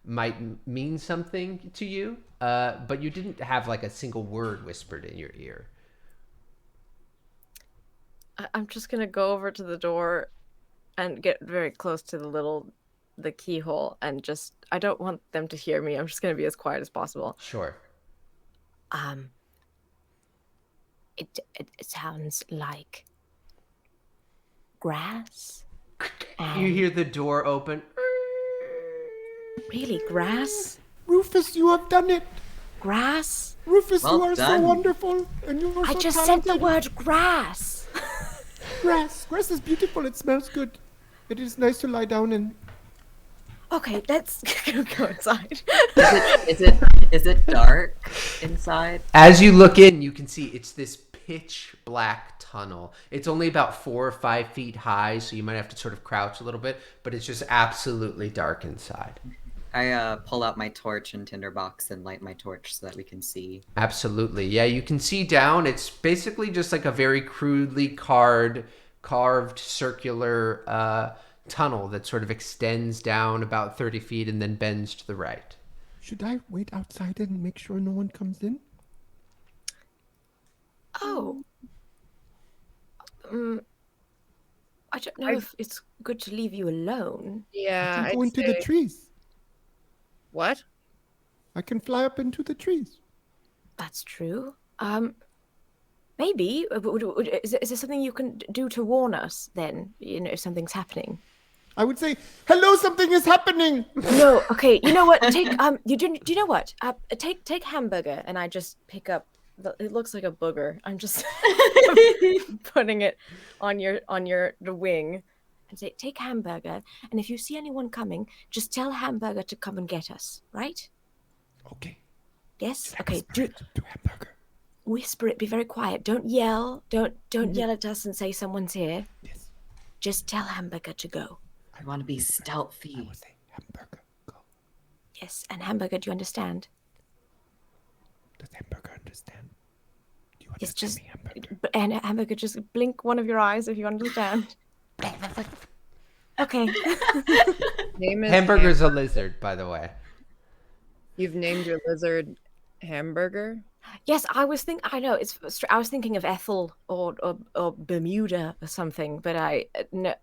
might mean something to you, but you didn't have like a single word whispered in your ear. I'm just gonna go over to the door and get very close to the keyhole and just, I don't want them to hear me. I'm just gonna be as quiet as possible. Sure. It sounds like grass. You hear the door open. Really, grass? Rufus, you have done it. Grass? Rufus, Well you are so done. wonderful. And you are I so just said the talented. word grass. Grass. Grass is beautiful. It smells good. It is nice to lie down in. Okay, let's go inside. Is it dark inside? As you look in, you can see it's this pitch black tunnel. It's only about 4 or 5 feet high, so you might have to sort of crouch a little bit, but it's just absolutely dark inside. I pull out my torch and tinderbox and light my torch so that we can see. Absolutely. Yeah, you can see down. It's basically just like a very crudely carved circular tunnel that sort of extends down about 30 feet and then bends to the right. Should I wait outside and make sure no one comes in? Oh. I don't know if it's good to leave you alone. Yeah, I can go I'd into say... the trees. What? I can fly up into the trees. That's true. Maybe. Is there something you can do to warn us then? You know, if something's happening. I would say, "Hello, something is happening." No. Okay. You know what? Take do you know what? Take hamburger, and I just pick up. It looks like a booger. I'm just putting it on the wing, and say, take hamburger. And if you see anyone coming, just tell hamburger to come and get us. Right? Okay. Yes. Should I Okay. whisper it to hamburger? Whisper it. Be very quiet. Don't yell. Don't yell at us and say someone's here. Yes. Just tell hamburger to go. I want to be stealthy. I will say, hamburger, go. Yes. And hamburger, do you understand? Does hamburger understand? Do you It's understand just me, hamburger? and hamburger, just blink one of your eyes if you understand. Okay. Name is Hamburger's a lizard, by the way. You've named your lizard Hamburger? Yes, I was thinking of Ethel or Bermuda or something, but no,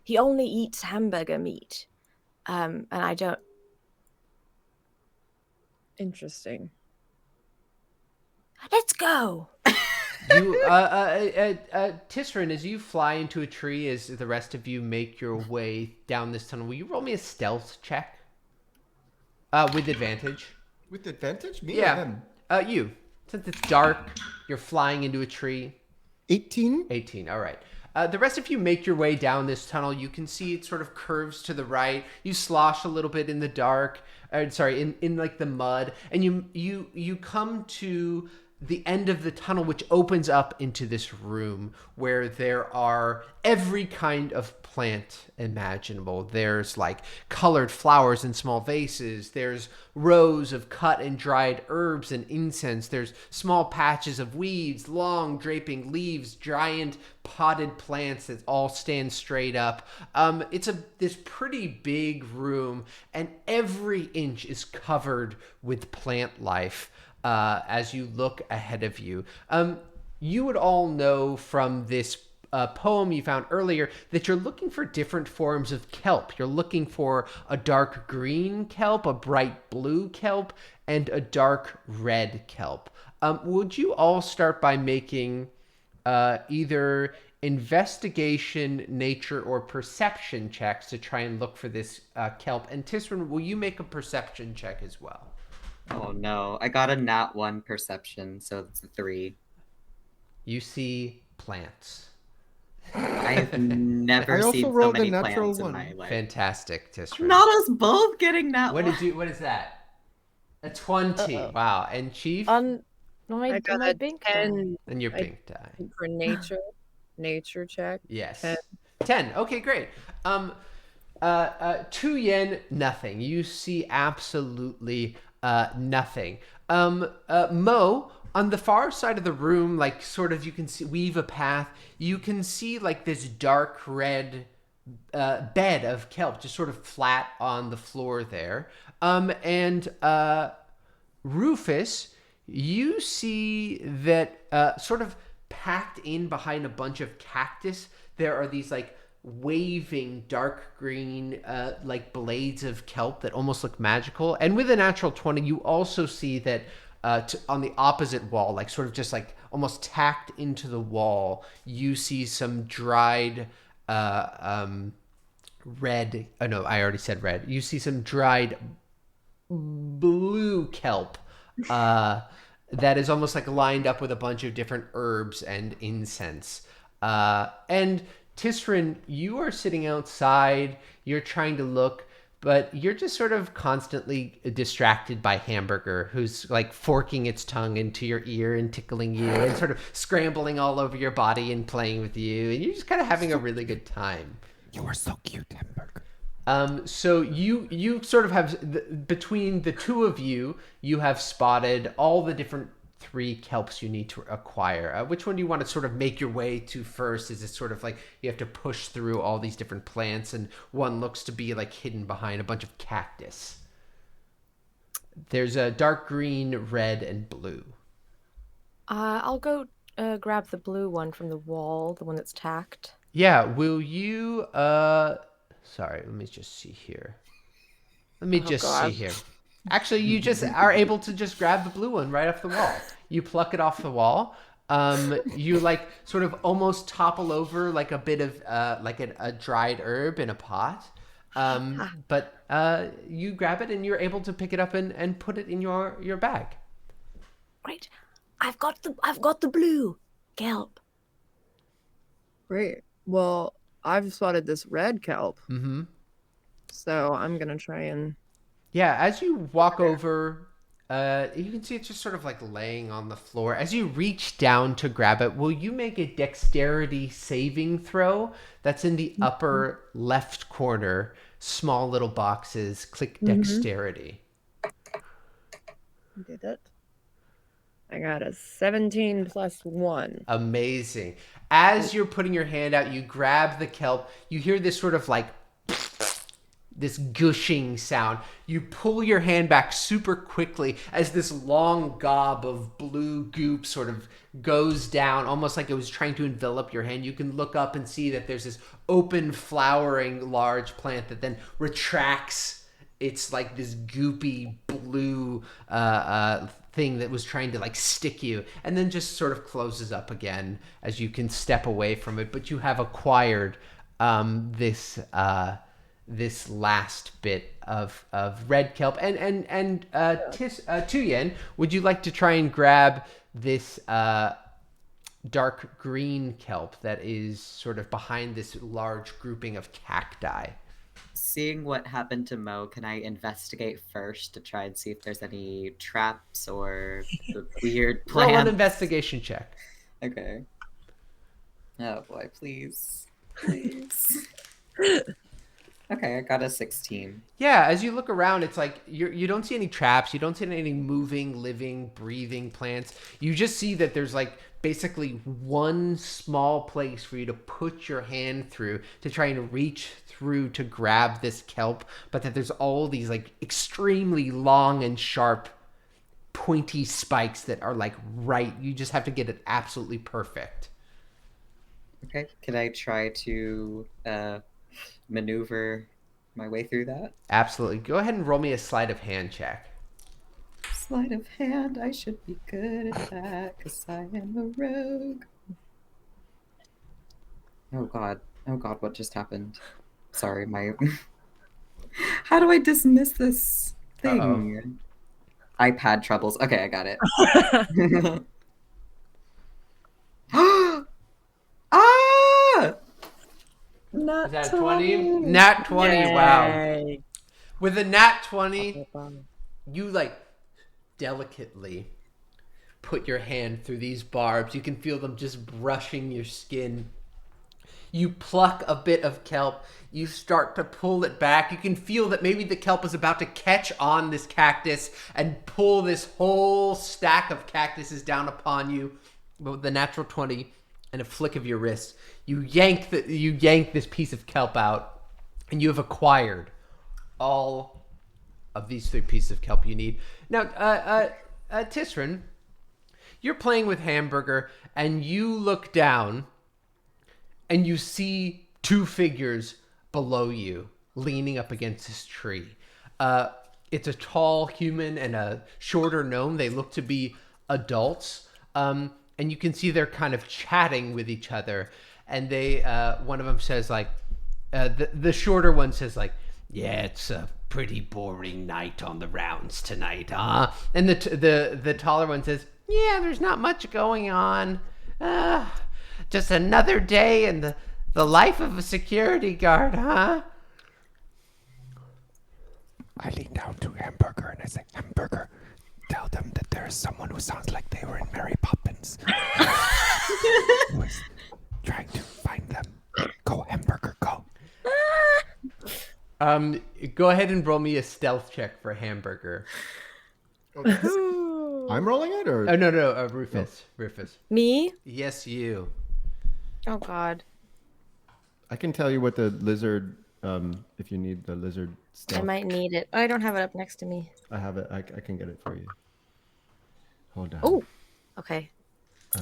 he only eats hamburger meat, and I don't. Interesting. Let's go. You, Tisryn, as you fly into a tree, as the rest of you make your way down this tunnel, will you roll me a stealth check? With advantage. With advantage? Me Yeah. or him? You. Since it's dark, you're flying into a tree. 18? 18, all right. The rest of you make your way down this tunnel. You can see it sort of curves to the right. You slosh a little bit in the dark, in like the mud, and you come to the end of the tunnel, which opens up into this room where there are every kind of plant imaginable. There's like colored flowers in small vases. There's rows of cut and dried herbs and incense. There's small patches of weeds, long draping leaves, giant potted plants that all stand straight up. It's this pretty big room, and every inch is covered with plant life. As you look ahead of you, you would all know from this poem you found earlier that you're looking for different forms of kelp. You're looking for a dark green kelp, a bright blue kelp, and a dark red kelp. Would you all start by making either investigation, nature, or perception checks to try and look for this kelp? And Tisryn, will you make a perception check as well? Oh no, I got a nat 1 perception, so it's a 3. You see plants. I've never I also seen so rolled a many natural plants in 1. my life. Fantastic, Tisryn. Not us both getting that What one. what is that? A 20. Uh-oh. Wow. And Chief? I My got a bink 10 And your I- pink die. for nature check. Yes. 10. 10. Okay, great. Tuyen, nothing. You see absolutely nothing. Mo, on the far side of the room, like sort of you can see, weave a path. You can see like this dark red bed of kelp just sort of flat on the floor there. And Rufus, you see that sort of packed in behind a bunch of cactus, there are these like waving dark green like blades of kelp that almost look magical. And with a natural 20, you also see that on the opposite wall, like sort of just like almost tacked into the wall, you see some dried red. Oh no, I already said red. You see some dried blue kelp that is almost like lined up with a bunch of different herbs and incense. And Tisryn, you are sitting outside. You're trying to look, but you're just sort of constantly distracted by Hamburger, who's like forking its tongue into your ear and tickling you and sort of scrambling all over your body and playing with you. And you're just kind of having a really good time. You are so cute, hamburger. So you sort of have, between the two of you, you have spotted all the different 3 kelps you need to acquire. Which one do you want to sort of make your way to first? Is it sort of like you have to push through all these different plants, and one looks to be like hidden behind a bunch of cactus? There's a dark green, red, and blue. I'll go grab the blue one from the wall, the one that's tacked. Yeah, will you sorry, let me just see here. See here. Actually, you just are able to just grab the blue one right off the wall. You pluck it off the wall. You like sort of almost topple over like a bit of like a dried herb in a pot. But you grab it and you're able to pick it up and put it in your bag. Great. I've got the blue kelp. Great. Well, I've spotted this red kelp. Mm-hmm. So I'm going to try and... Yeah, as you walk over, you can see it's just sort of like laying on the floor. As you reach down to grab it, will you make a dexterity saving throw? That's in the upper left corner. Small little boxes. Click dexterity. Did it. I got a 17 plus 1. Amazing. As you're putting your hand out, you grab the kelp. You hear this sort of like this gushing sound. You pull your hand back super quickly as this long gob of blue goop sort of goes down, almost like it was trying to envelop your hand. You can look up and see that there's this open flowering large plant that then retracts. It's like this goopy blue thing that was trying to like stick you, and then just sort of closes up again as you can step away from it. But you have acquired this last bit of red kelp. And Tuyen, would you like to try and grab this dark green kelp that is sort of behind this large grouping of cacti? Seeing what happened to Mo, can I investigate first to try and see if there's any traps or the weird plants? Roll an investigation check. Okay. Oh boy, please. Please. Okay, I got a 16. Yeah, as you look around, it's like you don't see any traps. You don't see any moving, living, breathing plants. You just see that there's like basically one small place for you to put your hand through to try and reach through to grab this kelp, but that there's all these like extremely long and sharp pointy spikes that are like right. You just have to get it absolutely perfect. Okay, can I try to maneuver my way through that? Absolutely. Go ahead and roll me a sleight of hand check. Sleight of hand, I should be good at that because I am a rogue. Oh god, what just happened? Sorry, my... How do I dismiss this thing? iPad troubles. Okay, I got it. Ah! Nat Is that 20? Nat 20, Yay. wow. With a nat 20, you like delicately put your hand through these barbs. You can feel them just brushing your skin. You pluck a bit of kelp. You start to pull it back. You can feel that maybe the kelp is about to catch on this cactus and pull this whole stack of cactuses down upon you. But with the natural 20 and a flick of your wrist, you yank this piece of kelp out, and you have acquired all of these 3 pieces of kelp you need. Now, Tisryn, you're playing with Hamburger, and you look down, and you see 2 figures below you leaning up against this tree. It's a tall human and a shorter gnome. They look to be adults. And you can see they're kind of chatting with each other. And they, one of them says like, the shorter one says like, yeah, it's a pretty boring night on the rounds tonight, huh? And the taller one says, yeah, there's not much going on. Just another day in the life of a security guard, huh? I lean down to Hamburger and I say, Hamburger, tell them that there is someone who sounds like they were in Mary Poppins. Who is trying to find them. Go, Hamburger, go. Go ahead and roll me a stealth check for Hamburger. Okay. I'm rolling it, or Oh no, Rufus. Rufus. Me? Yes, you. Oh God. I can tell you what the lizard. If you need the lizard stuff, I might need it. I don't have it up next to me. I have it. I can get it for you. Hold on. Oh. Okay.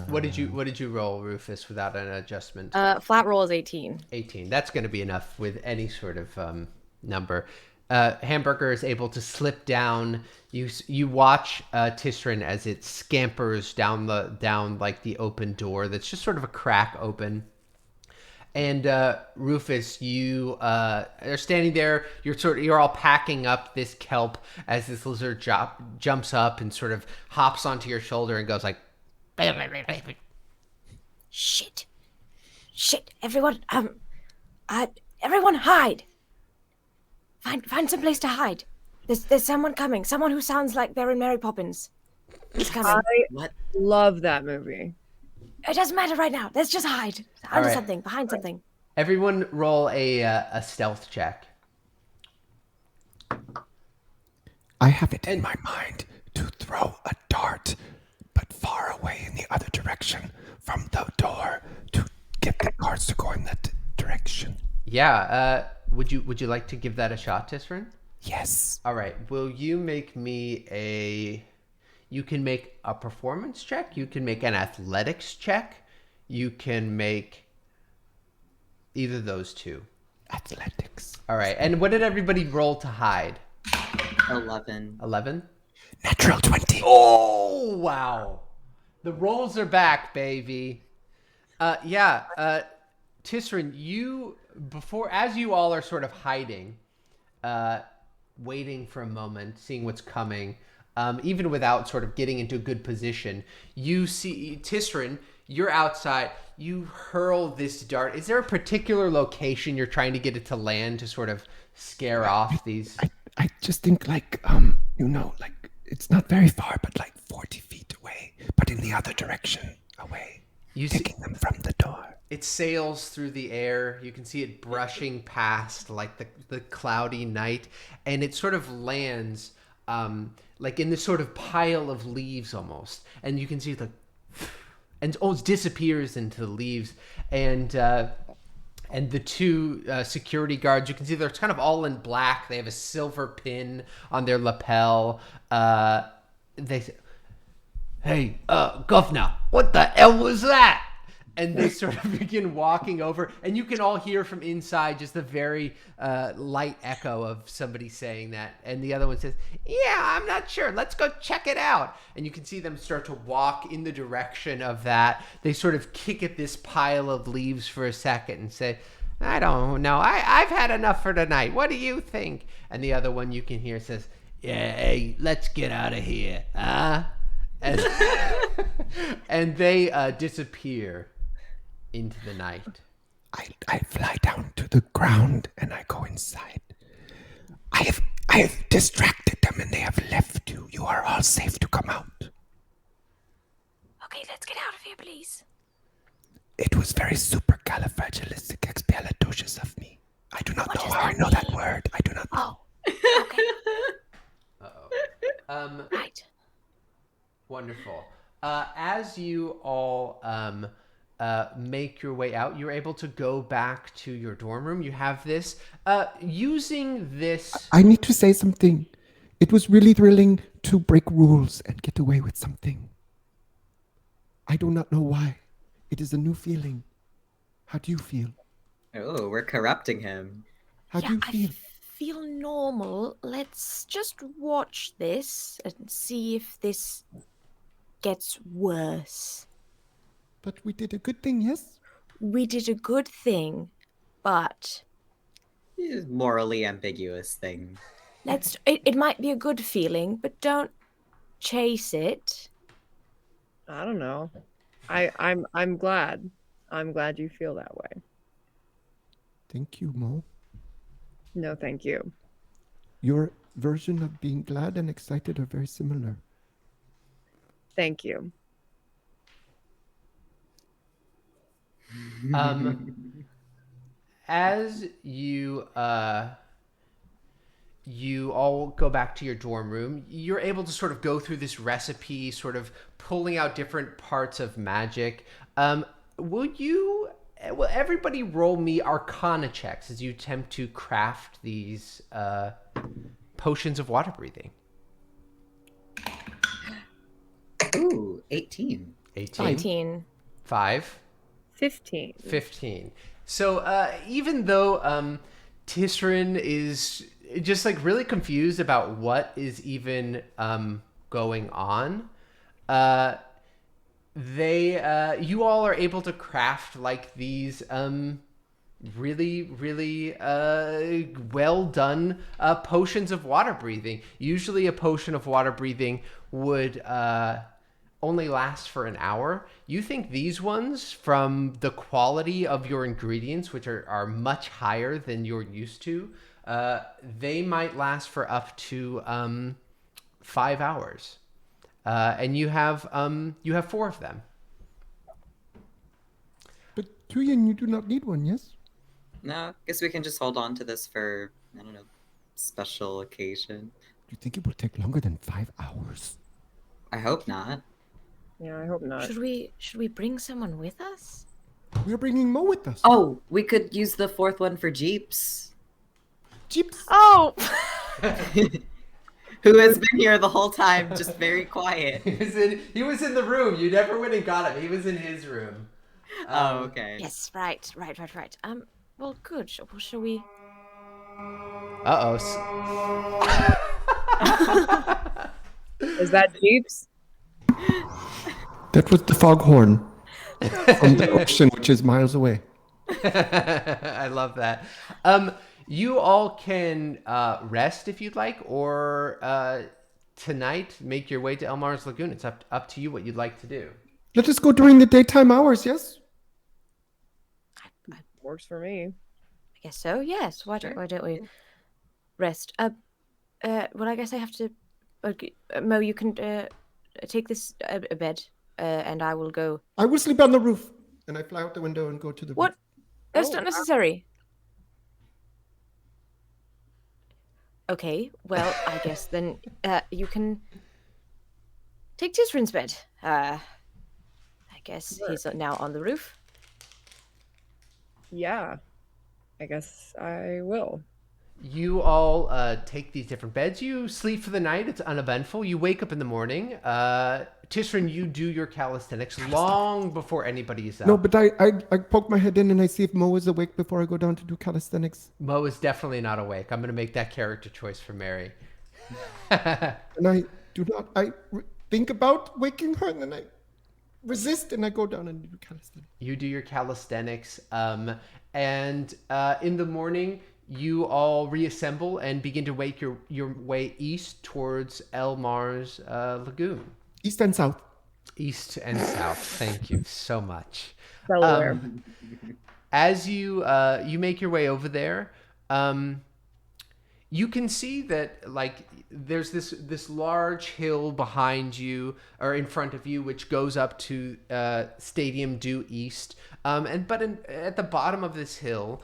What did you roll, Rufus, without an adjustment? Flat roll is 18. 18. That's going to be enough with any sort of number. Hamburger is able to slip down. You watch Tisryn as it scampers down like the open door. That's just sort of a crack open. And Rufus, you are standing there. You're all packing up this kelp as this lizard jumps up and sort of hops onto your shoulder and goes like, Shit. Everyone, everyone hide. Find some place to hide. There's someone coming. Someone who sounds like they're in Mary Poppins. He's coming. I love that movie. It doesn't matter right now. Let's just hide. Under something, behind something. Everyone roll a stealth check. I have it in my mind to throw a dart, but far away in the other direction from the door to get the cards to go in that direction. Yeah. Would you like to give that a shot, Tisryn? Yes. All right. Will you make me You can make a performance check. You can make an athletics check. You can make either of those two. Athletics. All right. And what did everybody roll to hide? 11. 11? Natural 20. Oh, wow. The rolls are back, baby. Tisryn, as you all are sort of hiding, waiting for a moment, seeing what's coming, even without sort of getting into a good position, you see, Tisryn, you're outside, you hurl this dart. Is there a particular location you're trying to get it to land to sort of scare off these? I just think like it's not very far, but like 40 feet away, but in the other direction away. Taking them from the door. It sails through the air. You can see it brushing past like the cloudy night, and it sort of lands like in this sort of pile of leaves almost, and you can see and almost disappears into the leaves, and the two security guards, you can see they're kind of all in black. They have a silver pin on their lapel. They say, "Hey, governor, what the hell was that?" And they sort of begin walking over, and you can all hear from inside just a very light echo of somebody saying that. And the other one says, "Yeah, I'm not sure. Let's go check it out." And you can see them start to walk in the direction of that. They sort of kick at this pile of leaves for a second and say, "I don't know. I've had enough for tonight. What do you think?" And the other one you can hear says, "Yeah, hey, let's get out of here, huh?" And they disappear into the night. I fly down to the ground and I go inside. I have distracted them and they have left you. You are all safe to come out. Okay, let's get out of here, please. It was very supercalifragilisticexpialidocious of me. I do not know how I know that word. I do not know. Oh, okay. Uh-oh. Right. Wonderful. As you all make your way out, you're able to go back to your dorm room. You have this. Using this... I need to say something. It was really thrilling to break rules and get away with something. I do not know why. It is a new feeling. How do you feel? Oh, we're corrupting him. How do you feel? I feel normal. Let's just watch this and see if this gets worse. But we did a good thing, yes? We did a good thing, but Morally ambiguous thing. it might be a good feeling, but don't chase it. I don't know. I'm glad. I'm glad you feel that way. Thank you, Mo. No, thank you. Your version of being glad and excited are very similar. Thank you. As you you all go back to your dorm room. You're able to sort of go through this recipe, sort of pulling out different parts of magic. Will everybody roll me Arcana checks as you attempt to craft these potions of water breathing? Ooh, 18. 18. 5. 15. 15. So even though Tisryn is just like really confused about what is even going on, you all are able to craft like these really well done potions of water breathing. Usually a potion of water breathing would only last for an hour. You think these ones, from the quality of your ingredients, which are much higher than you're used to, they might last for up to 5 hours. And you have 4 of them. But Tuyen, you do not need one, yes? No, guess we can just hold on to this for, I don't know, special occasion. Do you think it will take longer than 5 hours? I hope not. Yeah, I hope not. Should we bring someone with us? We're bringing Mo with us. Oh, we could use the 4th one for Jeeps. Jeeps. Oh! Who has been here the whole time, just very quiet. He was in the room. You never went and got him. He was in his room. Oh, okay. Yes, right. Well, good. Well, shall we? Uh-oh. Is that Jeeps? That was the foghorn from the ocean, which is miles away. I love that. You all can rest if you'd like, or tonight make your way to Elmar's Lagoon. It's up to you what you'd like to do. Let us go during the daytime hours, yes? Works for me. I guess so. Yes. Why don't we rest? Well, I guess I have to. Mo, you can take this bed, and I will go. I will sleep on the roof. And I fly out the window and go to the What? roof. That's not necessary. Okay. Well, I guess then you can take Tisryn's bed. I guess he's now on the roof. Yeah. I guess I will. You all take these different beds. You sleep for the night. It's uneventful. You wake up in the morning. Tisryn, you do your calisthenics long before anybody is up. No, but I poke my head in and I see if Mo is awake before I go down to do calisthenics. Mo is definitely not awake. I'm going to make that character choice for Mary. And I think about waking her, and then I resist and I go down and do calisthenics. You do your calisthenics. And in the morning, you all reassemble and begin to make your way east towards Elmar's Lagoon. East and south. East and south. Thank you so much. Delaware. As you make your way over there, you can see that like there's this large hill behind you or in front of you, which goes up to Stadium due east. At the bottom of this hill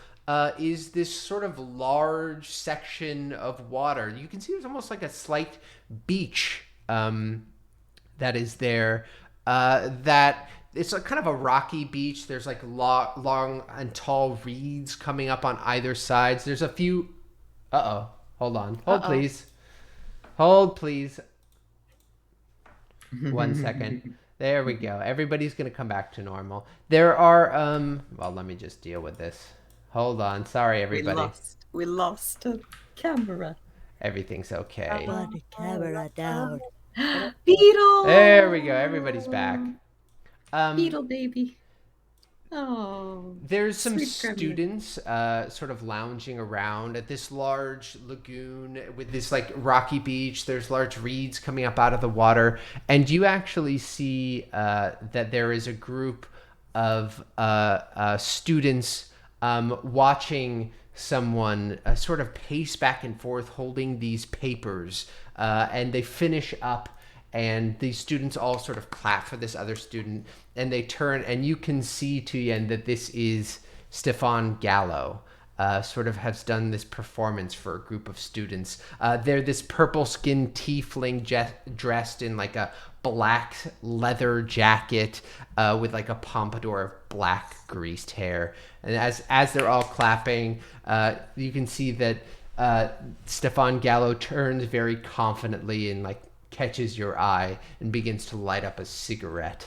is this sort of large section of water. You can see there's almost like a slight beach that is there. That it's kind of a rocky beach. There's like long and tall reeds coming up on either sides. There's a few. Hold on. Hold please. 1 second. There we go. Everybody's gonna come back to normal. There are well, let me just deal with this. Hold on. Sorry, everybody. We lost a camera. Everything's okay. Put the camera down. Beetle! There we go. Everybody's back. Beetle baby. Oh. There's some sweet grandma. students sort of lounging around at this large lagoon with this like rocky beach. There's large reeds coming up out of the water. And you actually see that there is a group of students watching someone sort of pace back and forth holding these papers. And they finish up. And the students all sort of clap for this other student, and they turn, and you can see, Tuyen, that this is Stefan Gallo. sort of has done this performance for a group of students. They're this purple-skinned tiefling dressed in like a black leather jacket with like a pompadour of black greased hair. And as they're all clapping, you can see that Stefan Gallo turns very confidently and like catches your eye and begins to light up a cigarette.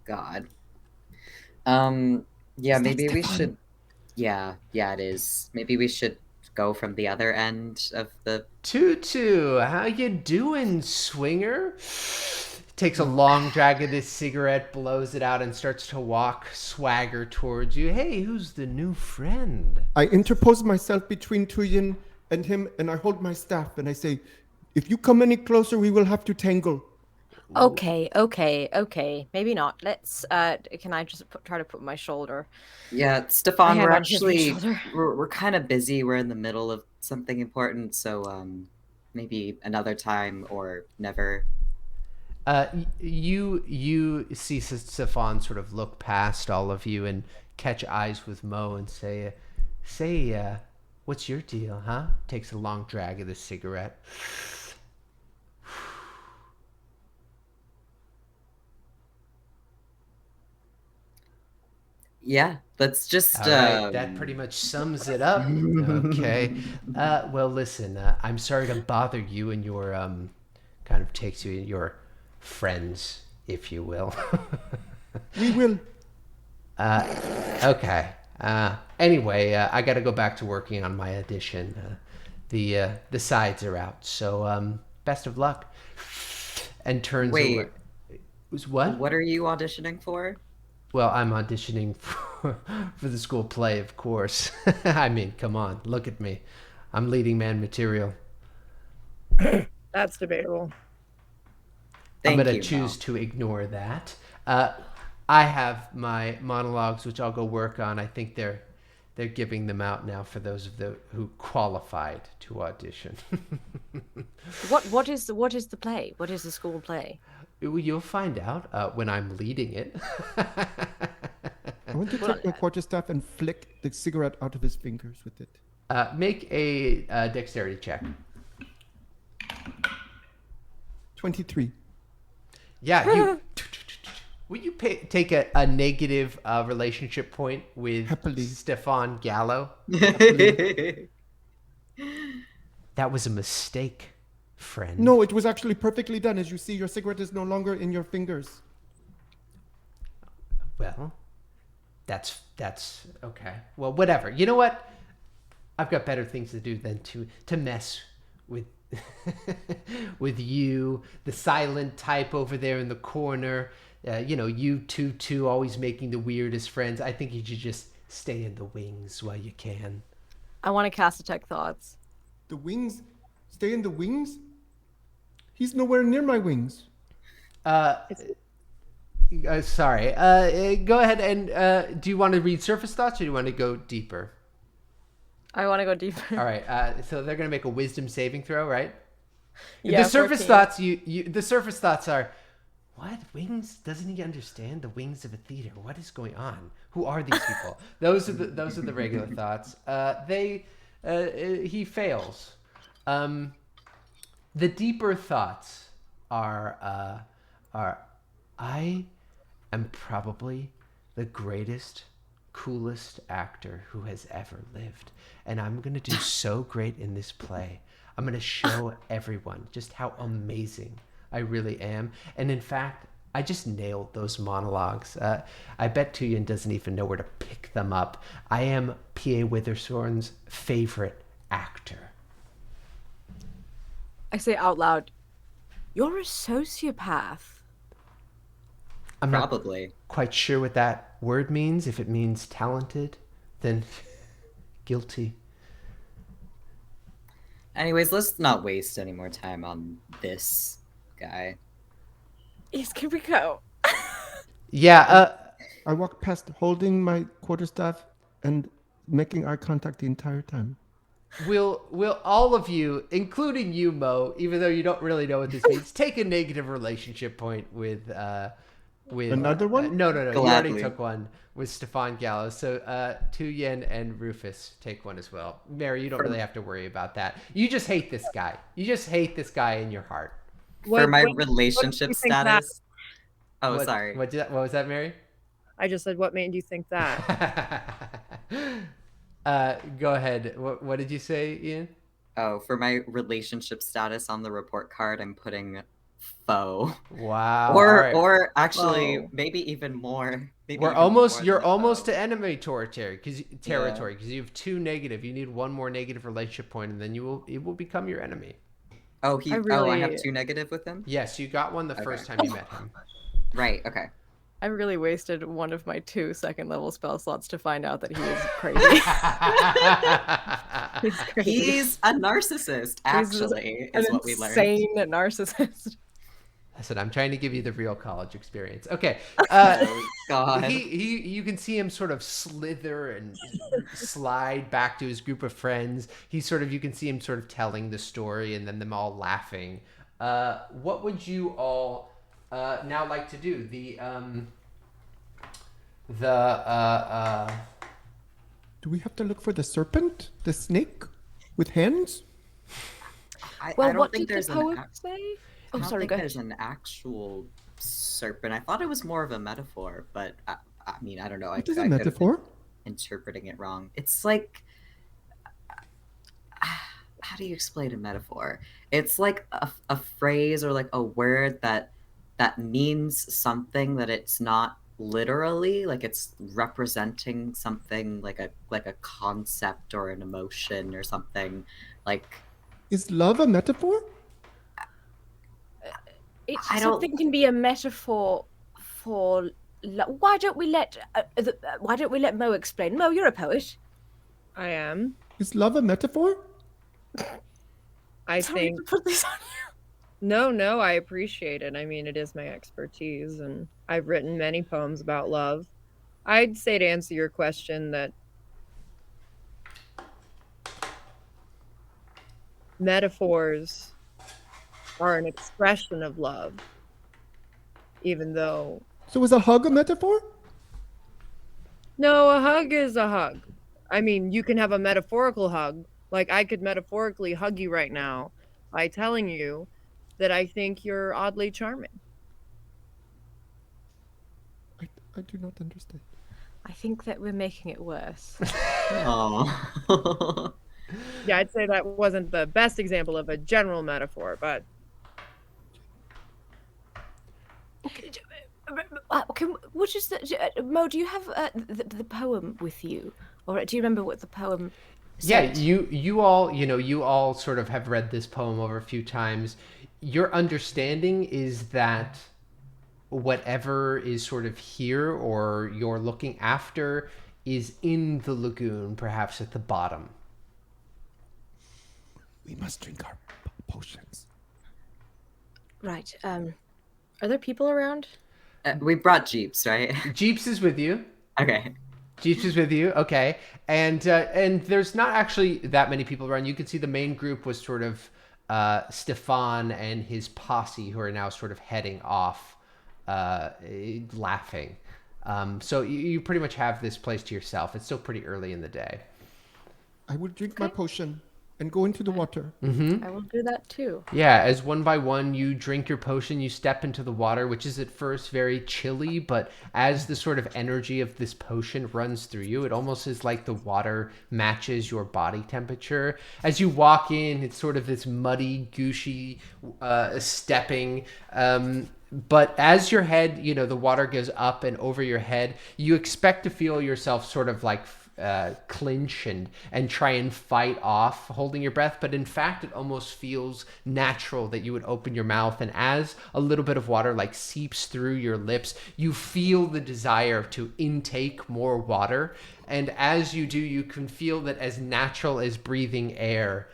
God. Yeah, maybe we should. Yeah, it is. Maybe we should go from the other end of the. Tutu, how you doing, swinger? Takes a long drag of this cigarette, blows it out, and starts to walk swagger towards you. Hey, who's the new friend? I interpose myself between Tuyen and him, and I hold my staff, and I say, if you come any closer, we will have to tangle. Okay. Maybe not. Let's. Can I just try to put my shoulder? Yeah, Stefan, My we're hand on his actually shoulder. we're kind of busy. We're in the middle of something important, so maybe another time or never. You see Stefan sort of look past all of you and catch eyes with Mo and say, what's your deal, huh? Takes a long drag of the cigarette. Yeah, let's just. All right, that pretty much sums it up. Okay. Well, listen, I'm sorry to bother you and your kind of takes you your friends, if you will. We will. Okay. Anyway, I got to go back to working on my audition. The sides are out, so best of luck. And turns. Wait. Away. What? What are you auditioning for? Well, I'm auditioning for the school play, of course. I mean, come on, look at me. I'm leading man material. That's debatable. I'm going to choose to ignore that. I have my monologues, which I'll go work on. I think they're giving them out now for those of the who qualified to audition. What is the play? What is the school play? You'll find out when I'm leading it. I want to take my quarterstaff and flick the cigarette out of his fingers with it. Make a dexterity check. 23. Yeah, you. Will you take a negative relationship point with Happily. Stefan Gallo? That was a mistake, friend. No, it was actually perfectly done. As you see, your cigarette is no longer in your fingers. Well, that's okay. Well, whatever. You know what? I've got better things to do than to mess with with you, the silent type over there in the corner. You two always making the weirdest friends. I think you should just stay in the wings while you can. I want to cast Detect Thoughts. The wings? Stay in the wings? He's nowhere near my wings. Sorry. Go ahead and do you want to read surface thoughts or do you want to go deeper? I want to go deeper. All right. So they're going to make a wisdom saving throw, right? Yeah, the surface 14. thoughts. The surface thoughts are, what wings? Doesn't he understand the wings of a theater? What is going on? Who are these people? Those are the regular thoughts. He fails. The deeper thoughts are I am probably the greatest, coolest actor who has ever lived. And I'm going to do so great in this play. I'm going to show everyone just how amazing I really am. And in fact, I just nailed those monologues. I bet Tuyen doesn't even know where to pick them up. I am P.A. Witherthorn's favorite actor. I say out loud, "You're a sociopath." I'm probably not quite sure what that word means. If it means talented, then guilty. Anyways, let's not waste any more time on this guy. Yes, can we go? Yeah. I walked past holding my quarterstaff and making eye contact the entire time. Will all of you, including you, Mo, even though you don't really know what this means, take a negative relationship point with with Another one? No, you already Gladly. took one with Stefan Gallows. So Tuyen and Rufus take one as well. Mary, you don't really have to worry about that. You just hate this guy. You just hate this guy in your heart. For my what relationship do you think that- status. Oh, sorry. What was that, Mary? I just said, what made you think that? Go ahead. What did you say, Ian? Oh, for my relationship status on the report card, I'm putting foe. Wow. Or all right. or actually Foe. maybe even more. Maybe We're even almost. more You're than almost foe. to enemy territory because you have 2 negative. You need 1 more negative relationship point, and then it will become your enemy. Oh, I I have really- 2 negative with him? Yes, you got one the Okay. first time you met him. Right, okay. I really wasted one of my 2 second level spell slots to find out that he is crazy. He's crazy. He's a narcissist, actually, An is what we learned. insane narcissist. Listen, I'm trying to give you the real college experience. Okay. Oh, God. You can see him sort of slither and slide back to his group of friends. You can see him sort of telling the story and then them all laughing. What would you all now like to do? Do we have to look for the serpent? The snake? With hands? I Well, don't what think did there's the an poet act- say? I Oh, don't sorry, think go ahead. there's an actual serpent. I thought it was more of a metaphor, but I mean, I don't know. What is I a could have been metaphor? interpreting it wrong. It's like, how do you explain a metaphor? It's like a phrase or like a word that means something that it's not literally, like it's representing something like a concept or an emotion or something. Like, Is love a metaphor? It's I don't- Something can be a metaphor for. Why don't we let Mo explain? Mo, you're a poet. I am. Is love a metaphor? I Sorry think to put this on you. no, I appreciate it. I mean, it is my expertise, and I've written many poems about love. I'd say to answer your question that metaphors are an expression of love, even though So is a hug a metaphor? no, a hug is a hug. I mean, you can have a metaphorical hug. Like, I could metaphorically hug you right now by telling you that I think you're oddly charming. I do not understand. I think that we're making it worse. oh. Yeah, I'd say that wasn't the best example of a general metaphor, but What is the Mo? Do you have the poem with you, or do you remember what the poem? Yeah, said? you all sort of have read this poem over a few times. Your understanding is that whatever is sort of here or you're looking after is in the lagoon, perhaps at the bottom. We must drink our potions. Right. Are there people around? We brought jeeps, right? Jeeps is with you. Okay. Jeeps is with you, okay. And there's not actually that many people around. You can see the main group was sort of Stefan and his posse, who are now sort of heading off, laughing. So you pretty much have this place to yourself. It's still pretty early in the day. I will drink my potion and go into the water. I will do that too. Yeah, as one by one you drink your potion, you step into the water, which is at first very chilly, but as the sort of energy of this potion runs through you, it almost is like the water matches your body temperature. As you walk in, it's sort of this muddy, gooshy stepping. But as your head, the water goes up and over your head, you expect to feel yourself sort of like clinch and try and fight off holding your breath, but in fact it almost feels natural that you would open your mouth, and as a little bit of water like seeps through your lips, you feel the desire to intake more water, and as you do, you can feel that as natural as breathing air,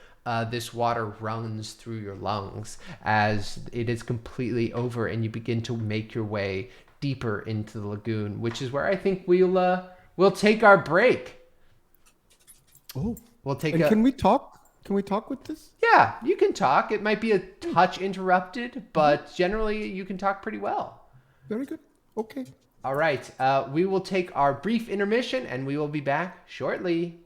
this water runs through your lungs as it is completely over, and you begin to make your way deeper into the lagoon, which is where I think we'll take our break. Oh, We'll take and can we talk? Can we talk with this? Yeah, you can talk. It might be a touch interrupted, but generally you can talk pretty well. Very good. Okay. All right. We will take our brief intermission, and we will be back shortly.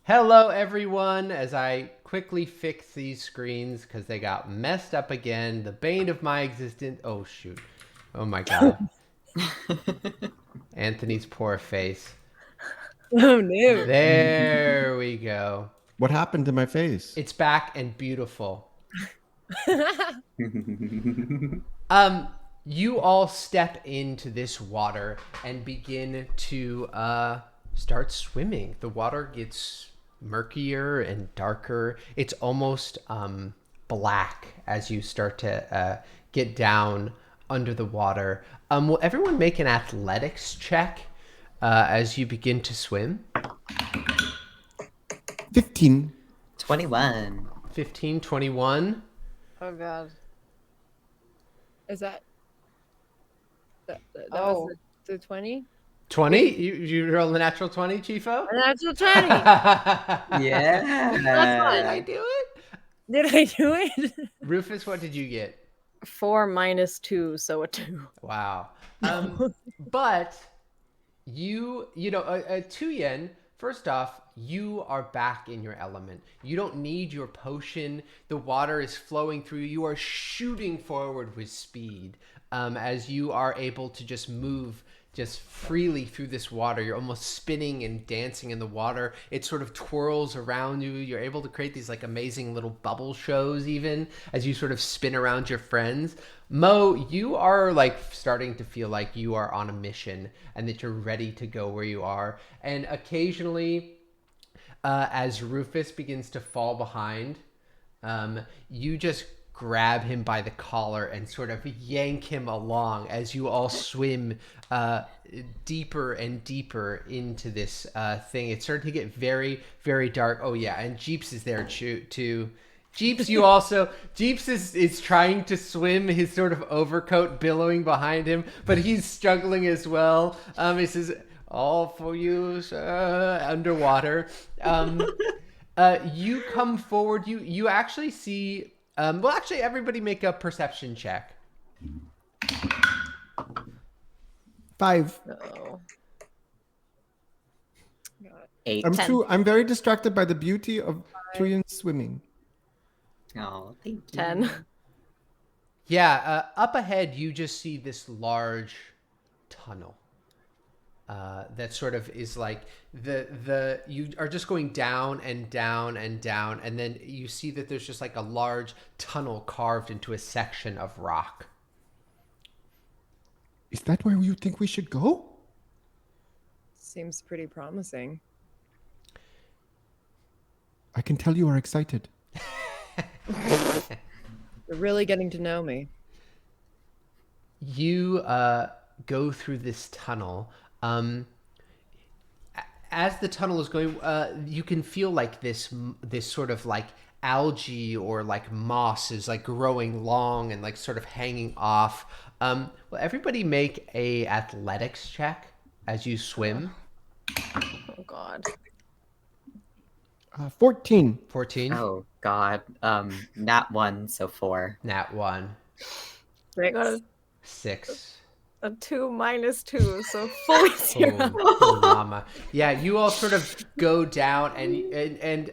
Hello, everyone. As I quickly fix these screens because they got messed up again. The bane of my existence. Oh, shoot. Oh, my God. Anthony's poor face. Oh, no. There we go. What happened to my face? It's back and beautiful. You all step into this water and begin to start swimming. The water gets murkier and darker. It's almost black as you start to get down under the water. Will everyone make an athletics check as you begin to swim? 15. 21. 15, 21. Oh god. Is that Oh. was the 20? 20? You roll a natural 20, Chieffo? That's a 20. Yeah. Did I do it? Did I do it? Rufus, what did you get? 4 minus 2, so a 2. Wow. But you know, Tuyen, first off, you are back in your element. You don't need your potion. The water is flowing through. You are shooting forward with speed as you are able to just move just freely through this water. You're almost spinning and dancing in the water. It sort of twirls around you. You're able to create these like amazing little bubble shows even as you sort of spin around your friends. Mo, you are like starting to feel like you are on a mission and that you're ready to go where you are. And occasionally, as Rufus begins to fall behind, you just grab him by the collar and sort of yank him along as you all swim deeper and deeper into this thing. It's starting to get very, very dark. Oh yeah, and Jeeps is there too. Jeeps, you also... Jeeps is trying to swim, his sort of overcoat billowing behind him, but he's struggling as well. He says, all for you, sir, underwater. You come forward, you actually see... well, actually, everybody make a perception check. 5. Oh. 8. I'm very distracted by the beauty of Tuyen swimming. Oh, thank you. 10. Yeah, up ahead, you just see this large tunnel that sort of is like you are just going down and down and down, and then you see that there's just like a large tunnel carved into a section of rock. Is that where you think we should go? Seems pretty promising. I can tell you are excited. You're really getting to know me. You go through this tunnel. As the tunnel is going, you can feel like this sort of like algae or like moss is like growing long and like sort of hanging off. Well, everybody make a athletics check as you swim. Oh god. 14. 14. Oh, God. Nat 1, so 4. Nat 1. I got a 6. 2 minus 2, so fully 0. Oh, mama. Yeah, you all sort of go down and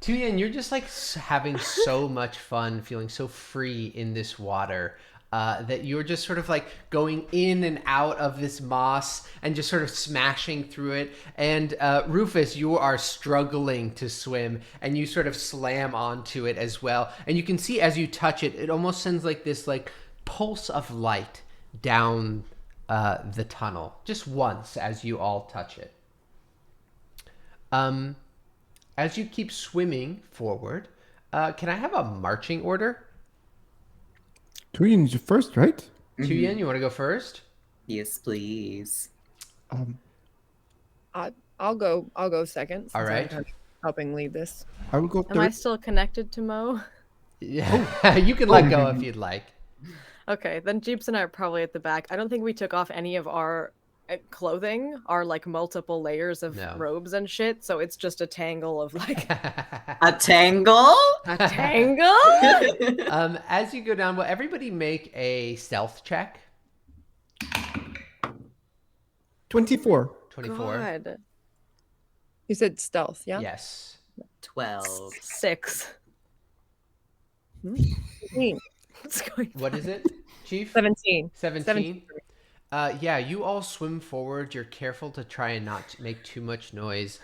Tuyen, you're just like having so much fun, feeling so free in this water. That you're just sort of like going in and out of this moss and just sort of smashing through it. And Rufus, you are struggling to swim and you sort of slam onto it as well. And you can see as you touch it, it almost sends like this like pulse of light down the tunnel just once as you all touch it. As you keep swimming forward, can I have a marching order? Tuyen is first, right? Tuyen, you want to go first? Yes, please. I'll go second. Since All right. I'm kind of helping lead this. I will go Am I third. still connected to Mo? Yeah, you can let go if you'd like. Okay, then Jeeps and I are probably at the back. I don't think we took off any of our clothing, our like multiple layers of robes and shit, so it's just a tangle of like A tangle? a tangle. As you go down, will everybody make a stealth check? 24. 24. God. You said stealth, yeah? Yes. 12. 6. 17. What's going on? What is it, Chief? 17. 17? Yeah, you all swim forward. You're careful to try and not make too much noise.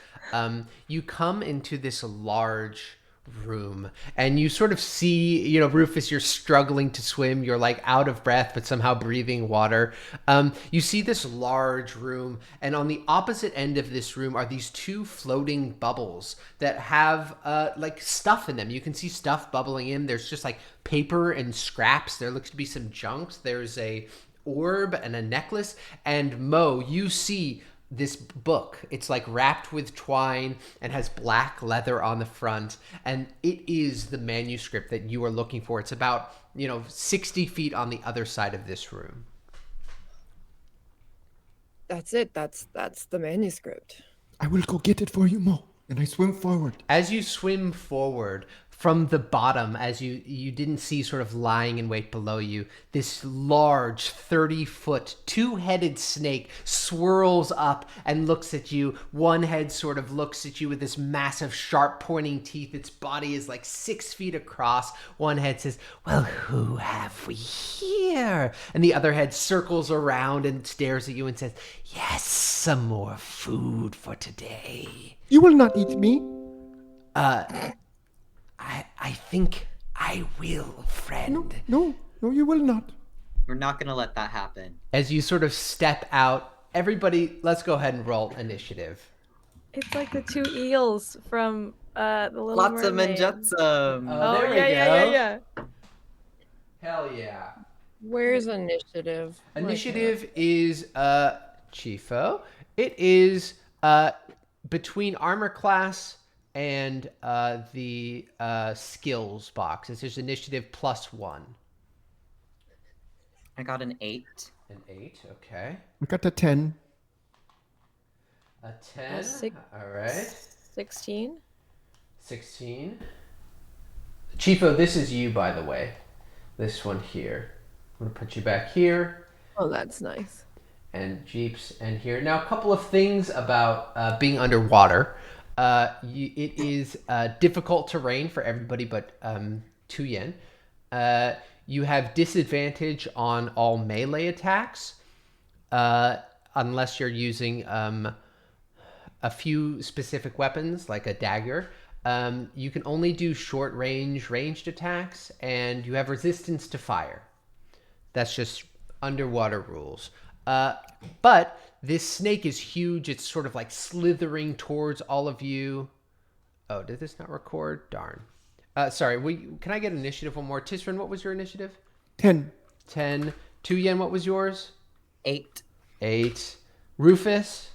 You come into this large room, and you sort of see, you know, Rufus, you're struggling to swim, you're like out of breath but somehow breathing water. You see this large room, and on the opposite end of this room are these two floating bubbles that have like stuff in them. You can see stuff bubbling in. There's just like paper and scraps. There looks to be some junks. There's a orb and a necklace. And Mo, you see this book. It's like wrapped with twine and has black leather on the front, and it is the manuscript that you are looking for. It's about, you know, 60 feet on the other side of this room. That's it. That's the manuscript. I will go get it for you, Mo. And I swim forward. As you swim forward from the bottom, as you didn't see sort of lying in wait below you, this large 30-foot two-headed snake swirls up and looks at you. One head sort of looks at you with this massive sharp pointing teeth. Its body is like 6 feet across. One head says, "Well, who have we here?" And the other head circles around and stares at you and says, "Yes, some more food for today." You will not eat me. I think I will, friend. No, you will not. We're not gonna let that happen. As you sort of step out, everybody, let's go ahead and roll initiative. It's like the two eels from the Little Flotsam and Mermaid. Jetsam. Oh, there we yeah. Hell yeah. Where's initiative? Initiative is Chieffo. It is between armor class and the skills box. It's just initiative +1. I got an 8. An 8, okay. I got a 10. A 10. All right. 16. 16. Chieffo, this is you, by the way. This one here. I'm going to put you back here. Oh, that's nice. And Jeeps and here. Now, a couple of things about being underwater. It is difficult terrain for everybody but Tuyen. You have disadvantage on all melee attacks unless you're using a few specific weapons like a dagger. You can only do short range ranged attacks, and you have resistance to fire. That's just underwater rules. But this snake is huge. It's sort of like slithering towards all of you. Oh, did this not record? Darn. Sorry, can I get initiative one more? Tisryn, what was your initiative? 10. 10. Tuyen, what was yours? 8. 8. Rufus?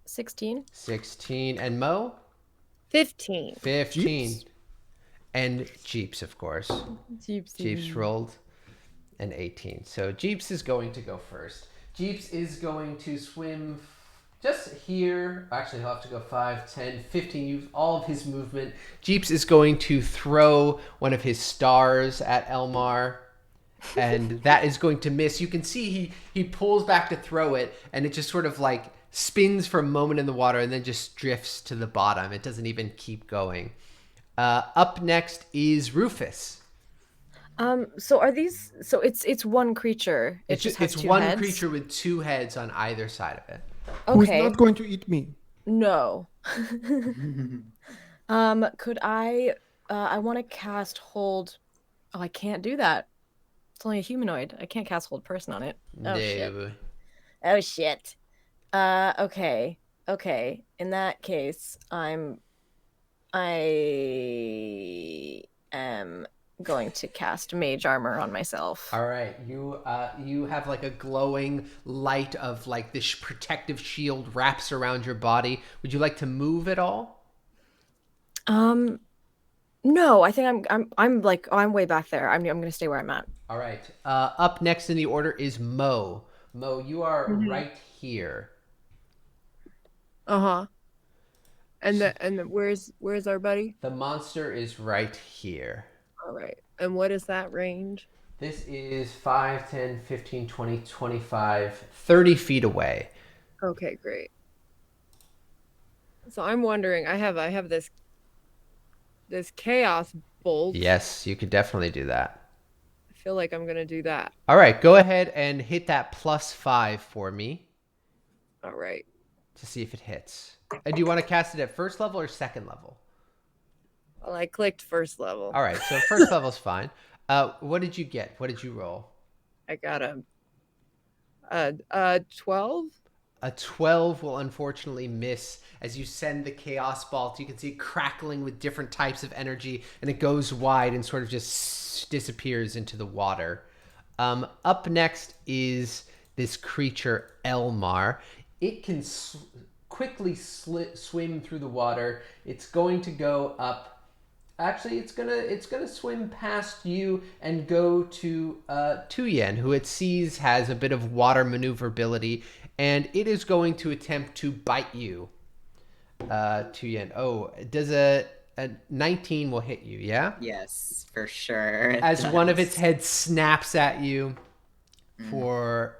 16. 16. And Mo? 15. 15. Jeeps. And Jeeps, of course. Jeeps rolled an 18. So Jeeps is going to go first. Jeeps is going to swim just here. Actually, he'll have to go 5, 10, 15. Use all of his movement. Jeeps is going to throw one of his stars at Elmar, and that is going to miss. You can see he pulls back to throw it, and it just sort of like spins for a moment in the water and then just drifts to the bottom. It doesn't even keep going. Up next is Rufus. So are these? So it's one creature. It just has it's two one heads? creature with 2 heads on either side of it. Who is Okay. not going to eat me? No. Could I? I want to cast hold. Oh, I can't do that. It's only a humanoid. I can't cast hold person on it. Oh shit. No. Oh shit. Okay. In that case, I am going to cast mage armor on myself. All right, you have like a glowing light of like this protective shield wraps around your body. Would you like to move at all? No, I think I'm like, oh, I'm way back there. I'm gonna stay where I'm at. All right. Up next in the order is Mo. Mo, you are right here. Uh-huh. And the where's our buddy? The monster is right here. All right. And what is that range? This is 5, 10, 15, 20, 25, 30 feet away. Okay, great. So I'm wondering, I have this chaos bolt. Yes, you could definitely do that. I feel like I'm gonna do that. All right, go ahead and hit that +5 for me All right. to see if it hits. And do you want to cast it at first level or second level? Well, I clicked first level. All right, so first level's fine. What did you get? What did you roll? I got a 12. A 12 will unfortunately miss as you send the chaos bolt. You can see it crackling with different types of energy, and it goes wide and sort of just disappears into the water. Up next is this creature, Elmar. It can quickly swim through the water. It's going to go up. Actually, it's gonna swim past you and go to Tuyen, who it sees has a bit of water maneuverability, and it is going to attempt to bite you. Tuyen. Oh, does a 19 will hit you? Yeah. Yes, for sure. As one of its heads snaps at you for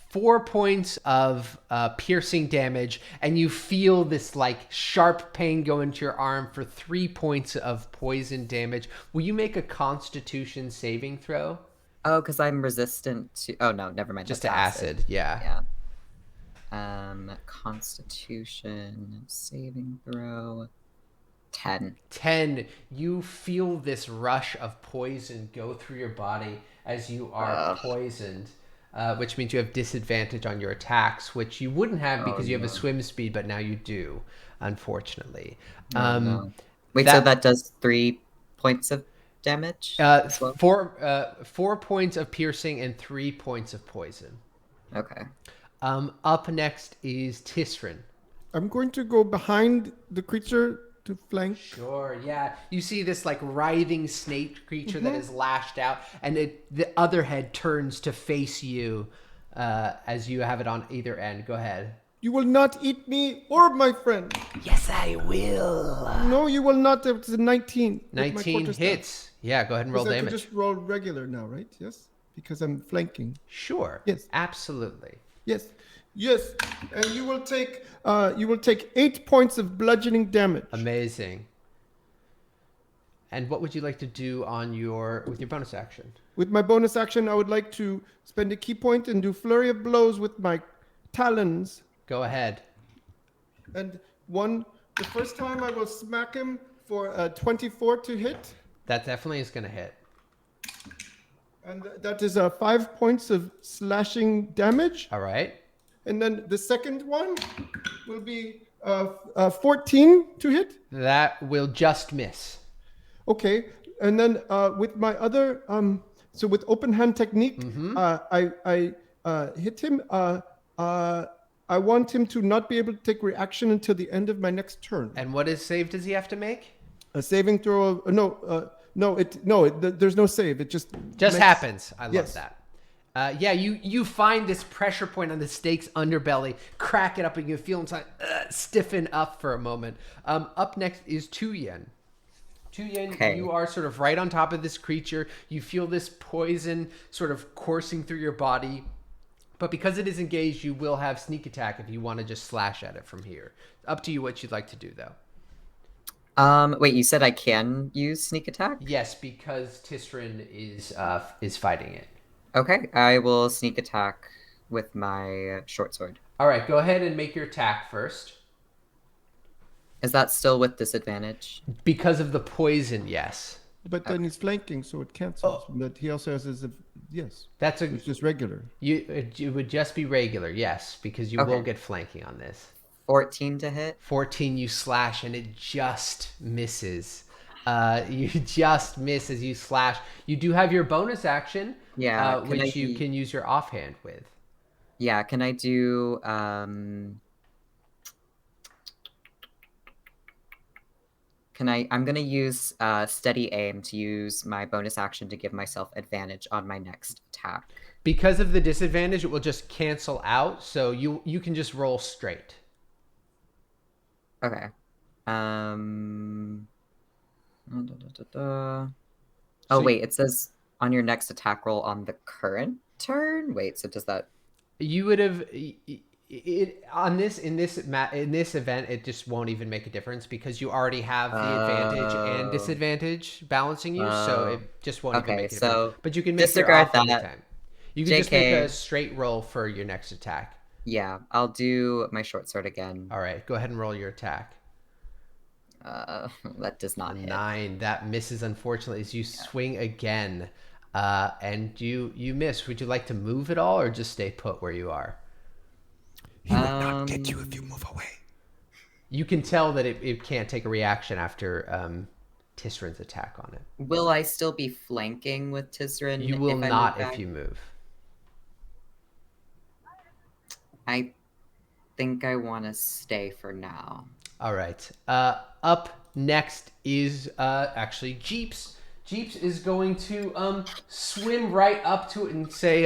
4 points of piercing damage, and you feel this like sharp pain go into your arm for 3 points of poison damage. Will you make a Constitution saving throw? Oh, because I'm resistant to. Oh no, never mind. Just that's to acid, yeah. Constitution saving throw. 10. 10. You feel this rush of poison go through your body as you are poisoned. Which means you have disadvantage on your attacks, which you wouldn't have because you have a swim speed, but now you do, unfortunately. No. Wait, so that does 3 points of damage? As well? 4 points of piercing and 3 points of poison. Okay. Up next is Tisryn. I'm going to go behind the creature to flank. Sure, yeah. You see this like writhing snake creature that is lashed out, and the other head turns to face you as you have it on either end. Go ahead. You will not eat me or my friend. Yes, I will. No, you will not. It's a 19. 19 hits. Yeah, go ahead and roll I damage. could just roll regular now, right? Yes? Because I'm flanking. Sure. Yes. Absolutely. Yes. Yes. And you will take 8 points of bludgeoning damage. Amazing. And what would you like to do with your bonus action? With my bonus action, I would like to spend a key point and do flurry of blows with my talons. Go ahead. And the first time I will smack him for a 24 to hit. That definitely is going to hit. And that is 5 points of slashing damage. All right. And then the second one will be 14 to hit. That will just miss. Okay. And then with my other, so with open hand technique, I hit him. I want him to not be able to take reaction until the end of my next turn. And what save does he have to make? A saving throw of, there's no save. It just happens. I love that. You find this pressure point on the snake's underbelly, crack it up, and you feel inside stiffen up for a moment. Up next is Tuyen. Tuyen, you are sort of right on top of this creature. You feel this poison sort of coursing through your body. But because it is engaged, you will have sneak attack if you want to just slash at it from here. Up to you what you'd like to do, though. Wait, you said I can use sneak attack? Yes, because Tisryn is fighting it. Okay, I will sneak attack with my short sword. All right, go ahead and make your attack first. Is that still with disadvantage? Because of the poison, yes. But then he's flanking, so it cancels. But he also has yes. It's just regular. It would just be regular, yes, because you will get flanking on this. 14 to hit. 14, you slash, and it just misses. You just miss as you slash. You do have your bonus action, which you can use your offhand with. Yeah, can I do... I'm going to use steady aim to use my bonus action to give myself advantage on my next attack. Because of the disadvantage, it will just cancel out, so you can just roll straight. Okay. Oh, wait, it says on your next attack roll on the current turn? Wait, so does that... You would have... in this event, it just won't even make a difference because you already have the advantage and disadvantage balancing you, so it just won't even make a difference. But you can make your off anytime. You can just make a straight roll for your next attack. Yeah, I'll do my short sword again. All right, go ahead and roll your attack. That does not hit. 9. That misses, unfortunately, as you swing again. And you miss. Would you like to move at all or just stay put where you are? He would not get you if you move away. You can tell that it can't take a reaction after Tisryn's attack on it. Will I still be flanking with Tisryn? You will if I not move if back? you move. I think I want to stay for now. All right. Up next is actually Jeeps. Jeeps is going to swim right up to it and say,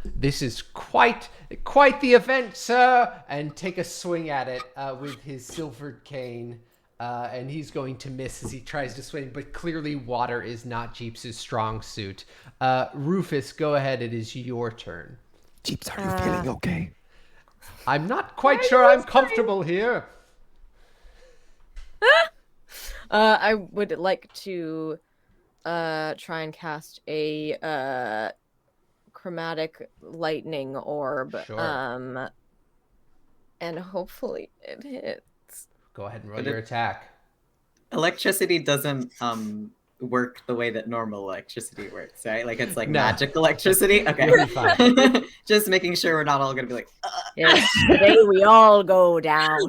"This is quite the event, sir," and take a swing at it with his silvered cane. And he's going to miss as he tries to swim, but clearly water is not Jeeps' strong suit. Rufus, go ahead. It is your turn. Jeeps, are you feeling okay? I'm not quite sure I'm comfortable here. I would like to try and cast a chromatic lightning orb. Sure. And hopefully it hits. Go ahead and roll your attack. Electricity doesn't work the way that normal electricity works, right? Like it's like No. magic electricity. Okay. You'll be fine. Just making sure we're not all gonna be like, Yes, today we all go down.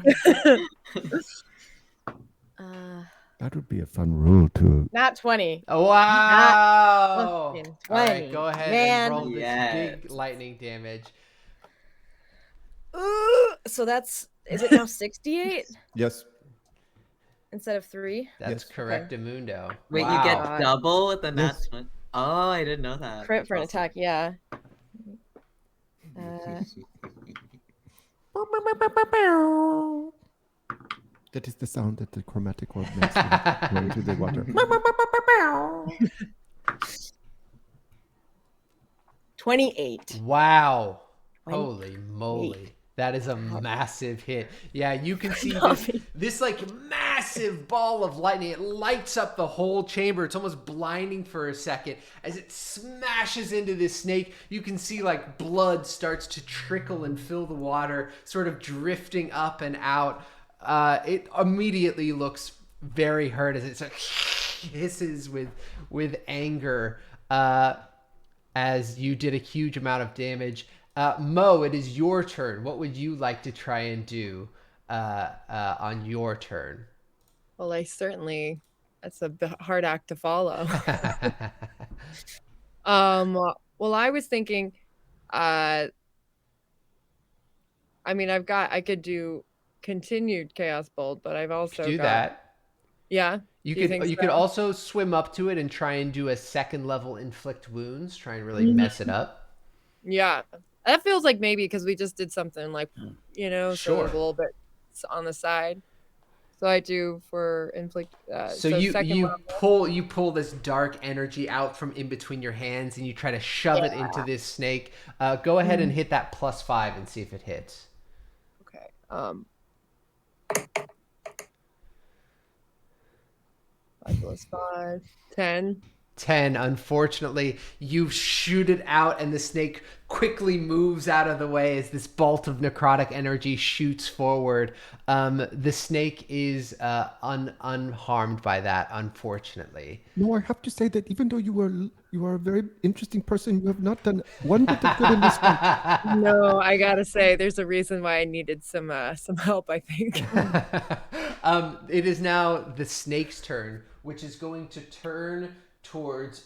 That would be a fun rule to. Not 20. Oh, wow! fucking All right, 20. go ahead Man. and roll this Yes. big lightning damage. So that's, is it now 68 Yes. instead of 3? That's Yes. correct, Amundo. wait, Wow. you get double with the Yes. nat one? Oh, I didn't know that. Crit for an Awesome. attack, yeah. That is the sound that the chromatic orb makes when going to the water. 28. Wow. Holy moly. That is a massive hit. Yeah, you can see this like massive ball of lightning. It lights up the whole chamber. It's almost blinding for a second. As it smashes into this snake, you can see like blood starts to trickle and fill the water, sort of drifting up and out. It immediately looks very hurt as it like hisses with anger as you did a huge amount of damage. Mo, it is your turn. What would you like to try and do on your turn? Well, that's a hard act to follow. Well, I was thinking, I could do continued Chaos Bolt, but I've also do got, that. yeah. You Do you could think could so? also swim up to it and try and do a second level inflict wounds, try and really mess it up. Yeah. That feels like maybe because we just did something like, so Sure. a little bit on the side. So I do for inflict. So you pull this dark energy out from in between your hands and you try to shove it into this snake. Go ahead and hit that +5 and see if it hits. Okay. 5 plus 5, 10. 10. Unfortunately, you shoot it out and the snake quickly moves out of the way as this bolt of necrotic energy shoots forward. The snake is unharmed by that, unfortunately. No, I have to say that even though you are a very interesting person, you have not done one bit of good in this fight. No, I gotta say, there's a reason why I needed some help, I think. It is now the snake's turn, which is going to turn towards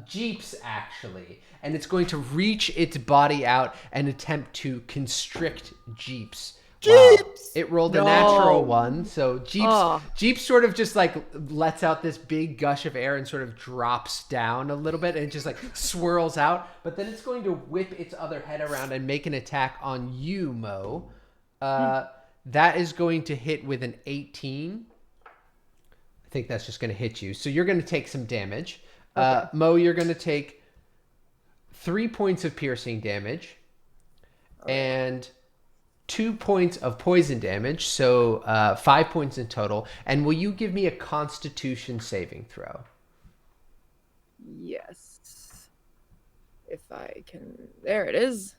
Jeeps, actually. And it's going to reach its body out and attempt to constrict Jeeps. Wow. It rolled a natural 1, so Jeeps sort of just like lets out this big gush of air and sort of drops down a little bit and it just like swirls out. But then it's going to whip its other head around and make an attack on you, Mo. That is going to hit with an 18. I think that's just going to hit you. So you're going to take some damage. Okay. Mo, you're going to take 3 points of piercing damage and 2 points of poison damage. So 5 points in total. And will you give me a Constitution saving throw? Yes. If I can. There it is.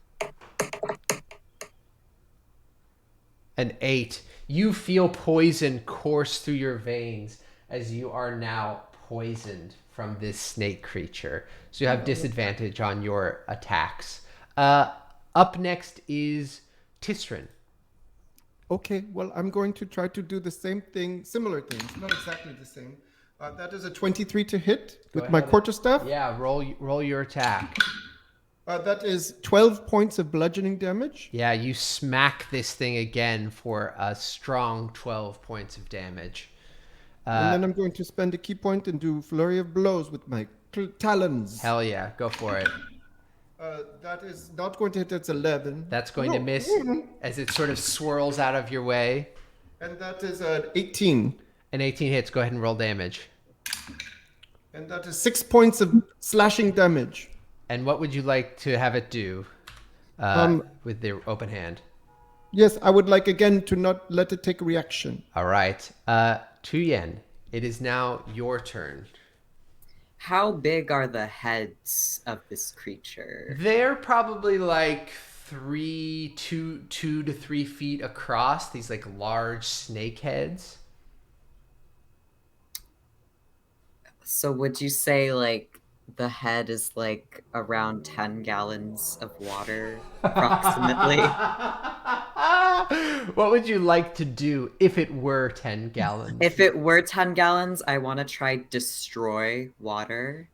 An 8. You feel poison course through your veins as you are now poisoned from this snake creature. So you have disadvantage on your attacks. Up next is Tisryn. Okay, well, I'm going to try to do the same thing, similar things, not exactly the same. That is a 23 to hit with my quarterstaff. Yeah, roll your attack. That is 12 points of bludgeoning damage. Yeah, you smack this thing again for a strong 12 points of damage. And then I'm going to spend a key point and do flurry of blows with my talons. Hell yeah, go for it. That is not going to hit. That's 11. That's going to miss as it sort of swirls out of your way. And that is an 18. An 18 hits. Go ahead and roll damage. And that is 6 points of slashing damage. And what would you like to have it do with the open hand? Yes, I would like again to not let it take a reaction. All right. Tuyen, it is now your turn. How big are the heads of this creature? They're probably like 2 to 3 feet across. These like large snake heads. So would you say like the head is like around 10 gallons of water approximately? What would you like to do if it were 10 gallons? If it were 10 gallons, I want to try destroy water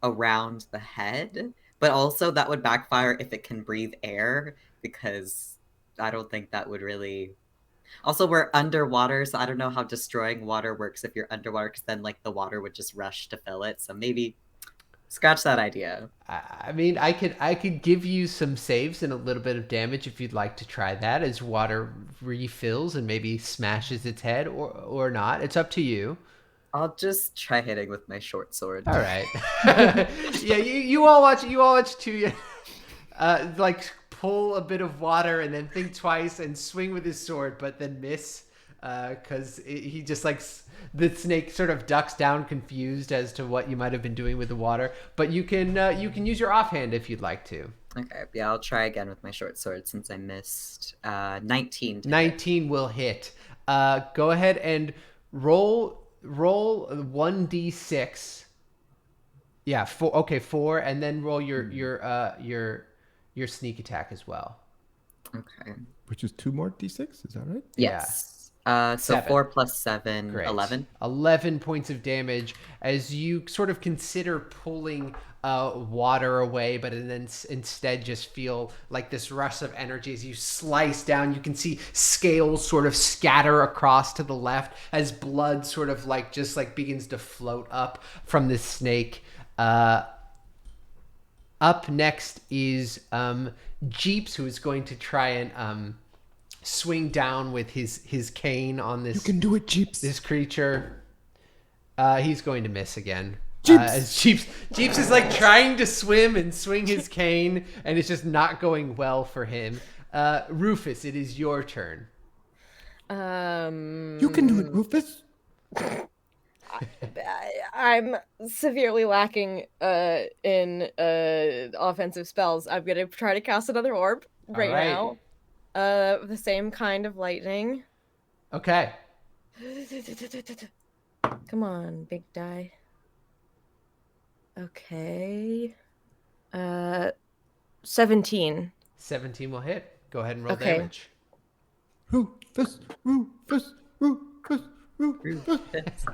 around the head, but also that would backfire if it can breathe air, because I don't think that would really... Also, we're underwater, so I don't know how destroying water works if you're underwater, because then like the water would just rush to fill it. So maybe scratch that idea. I mean, I could give you some saves and a little bit of damage if you'd like to try that as water refills and maybe smashes its head or not. It's up to you. I'll just try hitting with my short sword. All right. Yeah, you all watch Tuyen like pull a bit of water and then think twice and swing with his sword, but then miss because he just like the snake sort of ducks down confused as to what you might have been doing with the water. But you can use your offhand if you'd like to. Okay, yeah, I'll try again with my short sword since I missed. 19. 19 will hit. Go ahead and roll 1d6. Yeah, 4. Okay, 4, and then roll your sneak attack as well. Okay. Which is 2 more d6, is that right? Yes. So 7. 4 plus 7, Great. 11. 11 points of damage as you sort of consider pulling water away, but then instead just feel like this rush of energy as you slice down. You can see scales sort of scatter across to the left as blood sort of like just like begins to float up from this snake. Up next is Jeeps, who is going to try and swing down with his cane on this. You can do it, Jeeps. This creature. He's going to miss again. Jeeps. As Jeeps is like trying to swim and swing his cane, and it's just not going well for him. Rufus, it is your turn. You can do it, Rufus. I'm severely lacking in offensive spells. I'm gonna try to cast another orb right now. The same kind of lightning. Okay. Come on, big die. Okay. 17. 17 will hit. Go ahead and roll Okay. damage. Rufus, Rufus, Rufus, Rufus.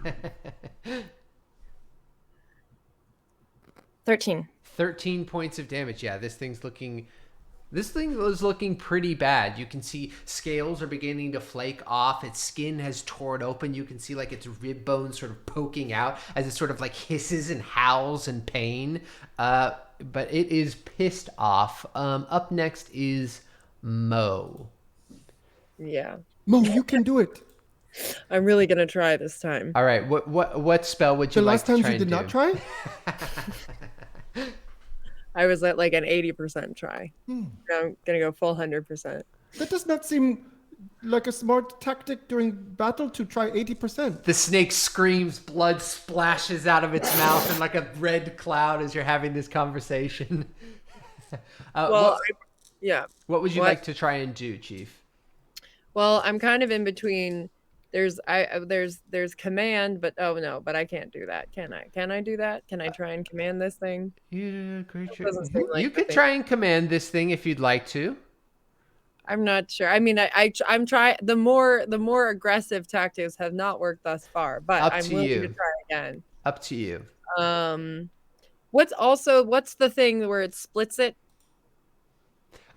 13. 13 points of damage. Yeah, this thing was looking pretty bad. You can see scales are beginning to flake off. Its skin has torn open. You can see like its rib bones sort of poking out as it sort of like hisses and howls in pain. But it is pissed off. Up next is Mo. Yeah. Mo, you can do it. I'm really gonna try this time. All right. What spell would you The like last to times try you did and do? not try? I was at like an 80% try. I'm gonna go full 100%. That does not seem like a smart tactic during battle to try 80%. The snake screams, blood splashes out of its mouth in like a red cloud as you're having this conversation. Yeah. What would you What? like to try and do, Chief? Well, I'm kind of in between. There's command, but but I can't do that. Can I? Can I do that? Can I try and command this thing? You creature. Doesn't seem like You the could thing. try and command this thing if you'd like to. I'm not sure. I mean, I'm trying. The more aggressive tactics have not worked thus far, but Up I'm to willing you. to try again. Up to you. What's the thing where it splits it?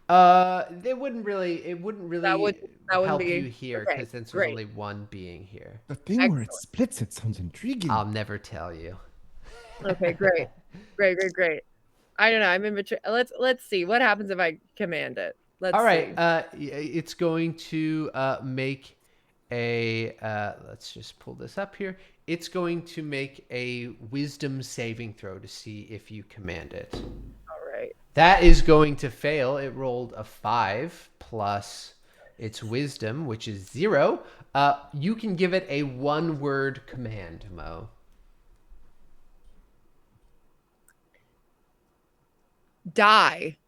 It wouldn't really That wouldn't help be- you here okay, because since there's great. only one being here. The thing where it Excellent. splits it sounds intriguing. I'll never tell you. Okay, great. Great. I don't know. I'm in between. Let's see what happens if I command it. Let's All right. see. It's going to make a. Let's just pull this up here. It's going to make a wisdom saving throw to see if you command it. All right. That is going to fail. It rolled a 5 plus its wisdom, which is 0. You can give it a 1-word command, Mo. Die.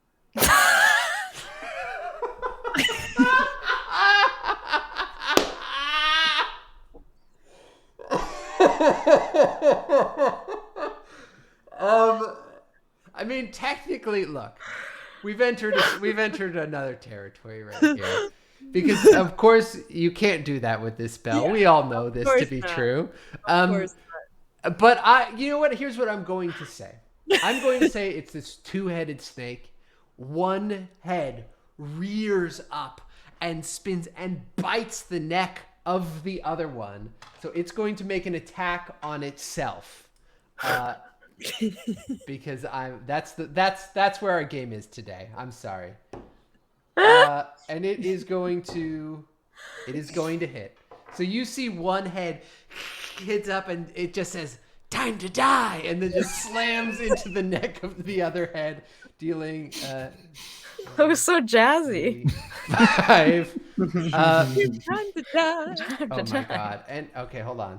I mean, technically, look, we've entered another territory right here, because of course you can't do that with this spell. We all know this to course be not. true. Of course But you know what? Here's what I'm going to say. I'm going to say it's this 2-headed snake. One head rears up and spins and bites the neck of the other one. So it's going to make an attack on itself. Because that's where our game is today. I'm sorry. And it is going to hit. So you see one head hits up and it just says, "Time to die," and then just slams into the neck of the other head, dealing That was so jazzy. 5. Time to die. Oh my god. And okay, hold on.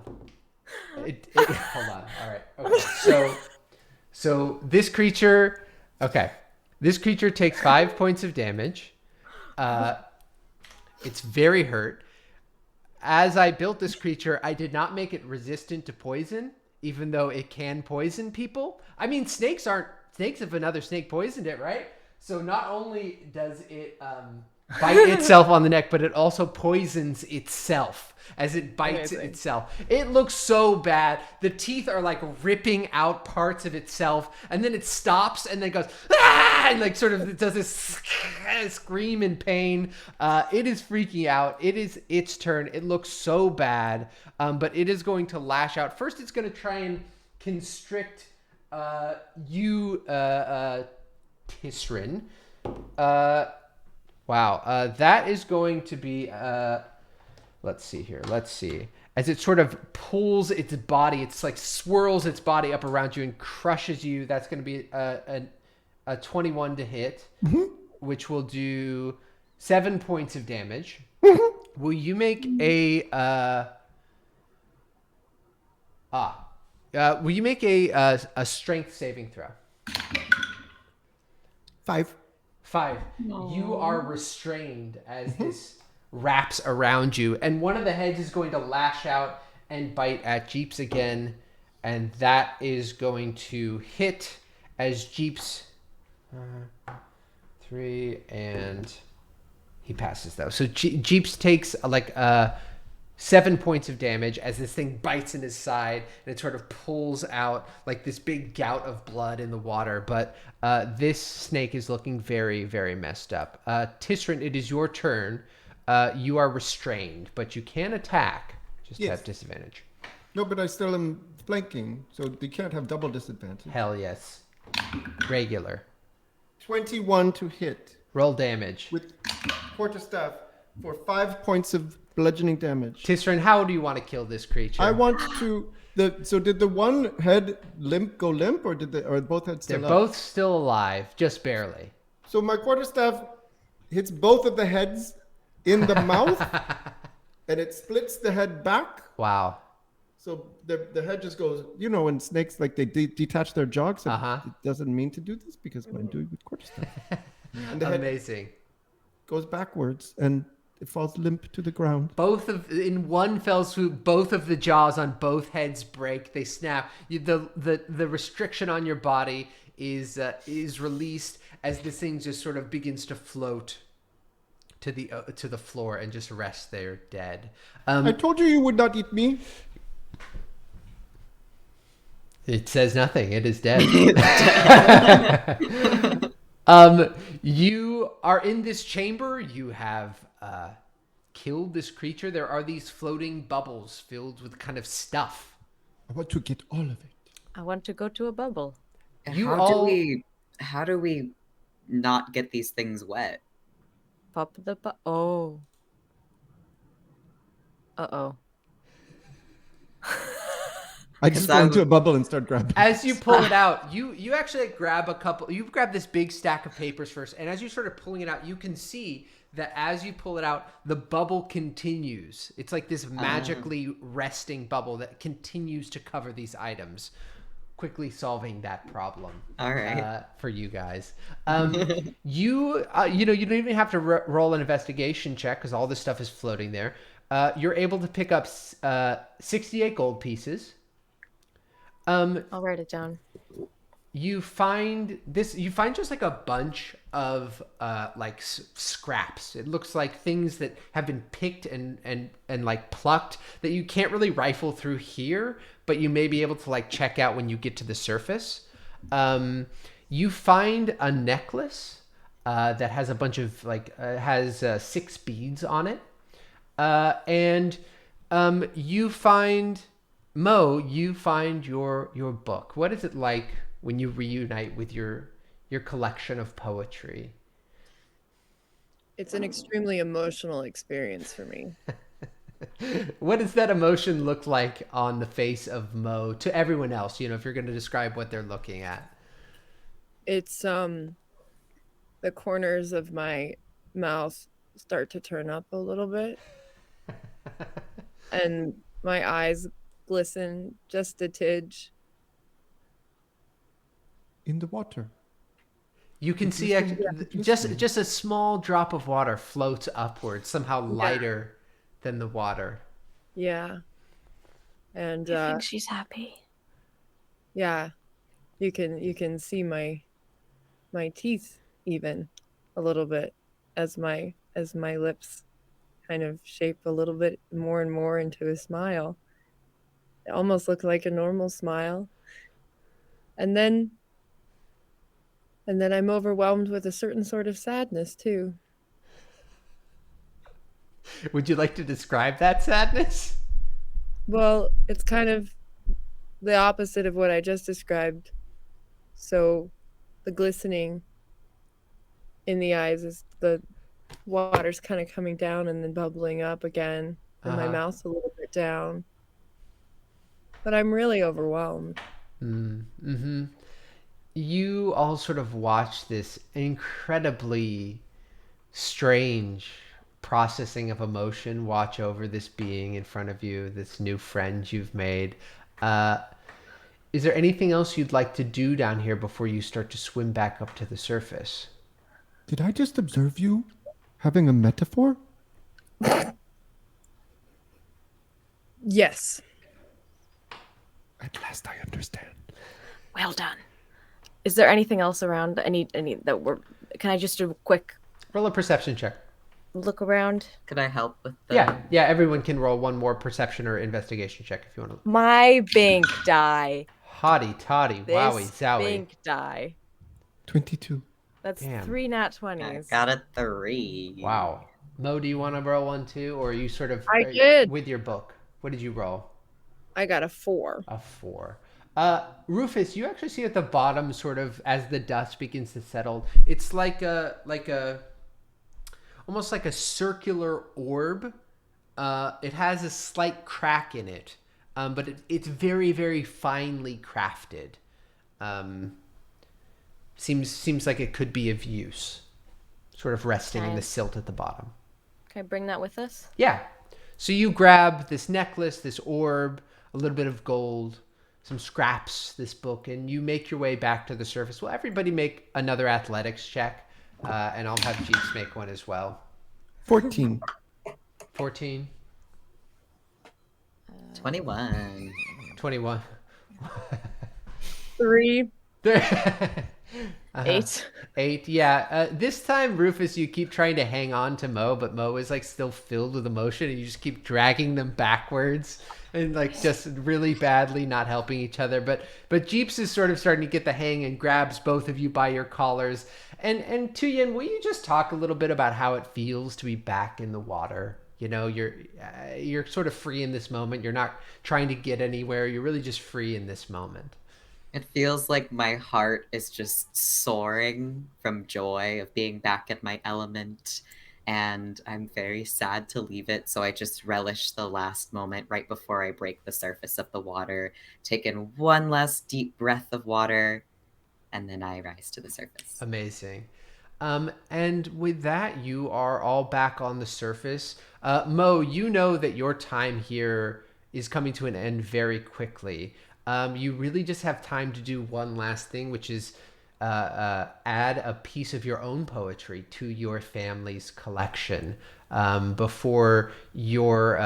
Hold on. All right. Okay. So this creature takes 5 points of damage. It's very hurt. As I built this creature, I did not make it resistant to poison, even though it can poison people. I mean, snakes if another snake poisoned it, right? So not only does it bite itself on the neck, but it also poisons itself as it bites itself. It looks so bad. The teeth are like ripping out parts of itself, and then it stops and then goes, "Ah!" and like sort of does this scream in pain. It is freaking out. It is its turn. It looks so bad, but it is going to lash out. First, it's going to try and constrict you, Tisryn. Wow. That is going to be, let's see here. Let's see. As it sort of pulls its body, it's like swirls its body up around you and crushes you. That's going to be a 21 to hit, which will do 7 points of damage. Will you make a, will you make a strength saving throw? 5. 5. You are restrained as this wraps around you, and one of the heads is going to lash out and bite at Jeeps again, and that is going to hit as Jeeps 3, and he passes though. So Jeeps takes 7 points of damage as this thing bites in his side, and it sort of pulls out like this big gout of blood in the water. But this snake is looking very, very messed up. Tisryn, it is your turn. You are restrained, but you can attack. Just have disadvantage. No, but I still am flanking, so they can't have double disadvantage. Hell yes. Regular. 21 to hit Roll damage. with quarterstaff for 5 points of bludgeoning damage. Tisryn, how do you want to kill this creature? I want to. So did the one head go limp, or or both heads They're still both still alive, just barely. So my quarterstaff hits both of the heads in the mouth, and it splits the head back. Wow. So the head just goes. You know, when snakes they detach their jaw, so it doesn't mean to do this because I'm doing it with quarterstaff. And the head Amazing. goes backwards, and it falls limp to the ground. In one fell swoop, both of the jaws on both heads break. They snap. The restriction on your body is released as this thing just sort of begins to float to the floor and just rest there dead. I told you would not eat me. It says nothing. It is dead. You are in this chamber. You have killed this creature. There are these floating bubbles filled with kind of stuff. I want to get all of it. I want to go to a bubble. How do we not get these things wet? Pop the oh. Uh-oh. I just go into a bubble and start grabbing. As you pull it out, you actually grab a couple. You grab this big stack of papers first, and as you start pulling it out, you can see that as you pull it out, the bubble continues. It's like this magically resting bubble that continues to cover these items, quickly solving that problem. All right, for you guys. You don't even have to roll an investigation check because all this stuff is floating there. You're able to pick up 68 gold pieces. I'll write it down. You find just like a bunch of scraps. It looks like things that have been picked and like plucked that you can't really rifle through here, but you may be able to like check out when you get to the surface. You find a necklace that has a bunch of has 6 beads on it, and you find. Mo, you find your book. What is it like when you reunite with your collection of poetry? It's an extremely emotional experience for me. What does that emotion look like on the face of Mo to everyone else? If you're going to describe what they're looking at. It's the corners of my mouth start to turn up a little bit, and my eyes glisten just a tidge. In the water. You can see just a small drop of water floats upwards, somehow lighter than the water. Yeah. And I think she's happy. Yeah. You can see my teeth even a little bit as my lips kind of shape a little bit more and more into a smile. It almost looked like a normal smile. And then I'm overwhelmed with a certain sort of sadness too. Would you like to describe that sadness? Well, it's kind of the opposite of what I just described. So the glistening in the eyes is the water's kind of coming down and then bubbling up again, and my mouth's a little bit down. But I'm really overwhelmed. Mm-hmm. You all sort of watch this incredibly strange processing of emotion watch over this being in front of you, this new friend you've made. Is there anything else you'd like to do down here before you start to swim back up to the surface? Did I just observe you having a metaphor? Yes. At last I understand. Well done. Is there anything else around? Any that we're? Can I just do a quick Roll a perception check. look around? Could I help with the... Yeah. Everyone can roll one more perception or investigation check if you want to. My bink die. Hotty toddy, wowie zowie. Bink die. 22. That's Damn. 3 nat I 20s. got a 3. Wow. Mo, do you want to roll one too, or are you sort of I did. with your book? What did you roll? I got a 4. A 4. Rufus, you actually see at the bottom, sort of as the dust begins to settle, it's like a almost like a circular orb. It has a slight crack in it, but it's very, very finely crafted. Seems like it could be of use. Sort of resting in the Nice. silt at the bottom. Can I bring that with us? Yeah. So you grab this necklace, this orb, a little bit of gold, some scraps, this book, and you make your way back to the surface. Well, everybody make another athletics check, and I'll have Jeeps make one as well. 14. 14. 21. 21. 3. Uh-huh. 8. 8. Yeah. This time, Rufus, you keep trying to hang on to Mo, but Mo is like still filled with emotion, and you just keep dragging them backwards and like just really badly not helping each other. But Jeeps is sort of starting to get the hang and grabs both of you by your collars. And Tuyen, will you just talk a little bit about how it feels to be back in the water? You know, you're sort of free in this moment. You're not trying to get anywhere. You're really just free in this moment. It feels like my heart is just soaring from joy of being back in my element, and I'm very sad to leave it, so I just relish the last moment right before I break the surface of the water, take in one last deep breath of water, and then I rise to the surface. Amazing. And with that, you are all back on the surface. Mo, you know that your time here is coming to an end very quickly. You really just have time to do one last thing, which is add a piece of your own poetry to your family's collection before your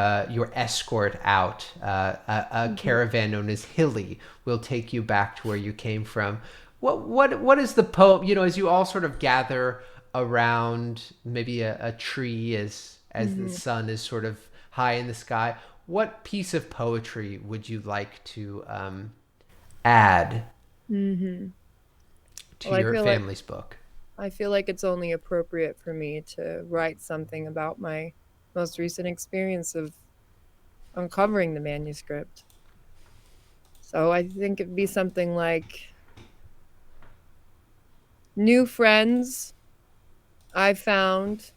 escort out. A caravan known as Hilly will take you back to where you came from. What is the poem? You know, as you all sort of gather around maybe a tree as the sun is sort of high in the sky. What piece of poetry would you like to add to your family's book? I feel like it's only appropriate for me to write something about my most recent experience of uncovering the manuscript. So I think it'd be something like, new friends I found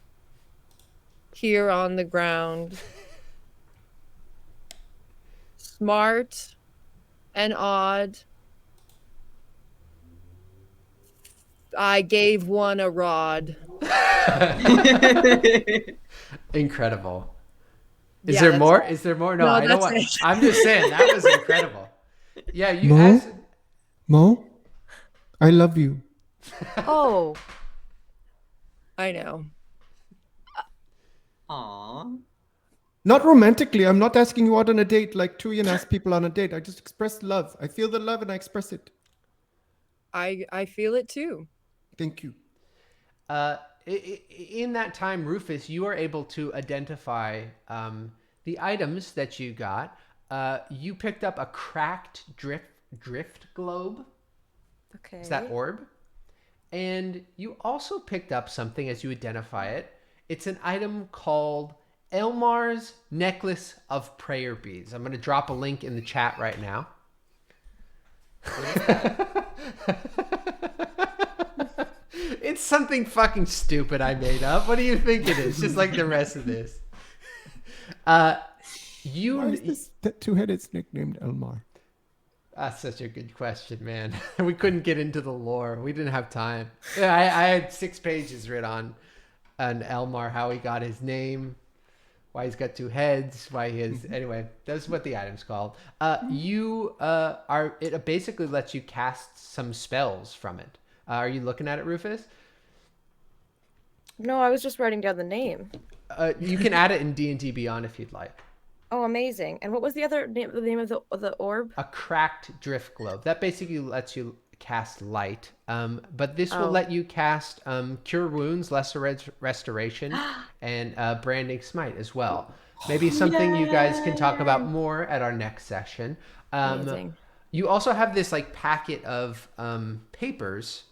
here on the ground. Smart and odd. I gave one a rod. Incredible. Is Yeah, there that's more? all. Is there more? No, No, I know that's what. it. I'm just saying that was incredible. Yeah, you Mo? asked. Mo, I love you. Oh, I know. Aww. Not romantically. I'm not asking you out on a date like Tuyen asks people on a date. I just express love. I feel the love and I express it. I feel it too. Thank you. In that time, Rufus, you are able to identify the items that you got. You picked up a cracked drift globe. Okay. Is that orb? And you also picked up something as you identify it. It's an item called Elmar's Necklace of Prayer Beads. I'm going to drop a link in the chat right now. It's something fucking stupid I made up. What do you think it is? Just like the rest of this. Why is this two-headed snake named Elmar? That's such a good question, man. We couldn't get into the lore. We didn't have time. Yeah, I had 6 pages written on Elmar, how he got his name, why he's got 2 heads, why he has... Anyway, that's what the item's called. It basically lets you cast some spells from it. Are you looking at it, Rufus? no, I was just writing down the name. You can add it in D&D Beyond if you'd like. Oh, amazing. And what was the other name, the name of the orb? A cracked drift globe. That basically lets you cast light. But this will let you cast Cure Wounds, Lesser Restoration, and Branding Smite as well. Maybe something you guys can talk about more at our next session. Amazing. You also have this like packet of papers.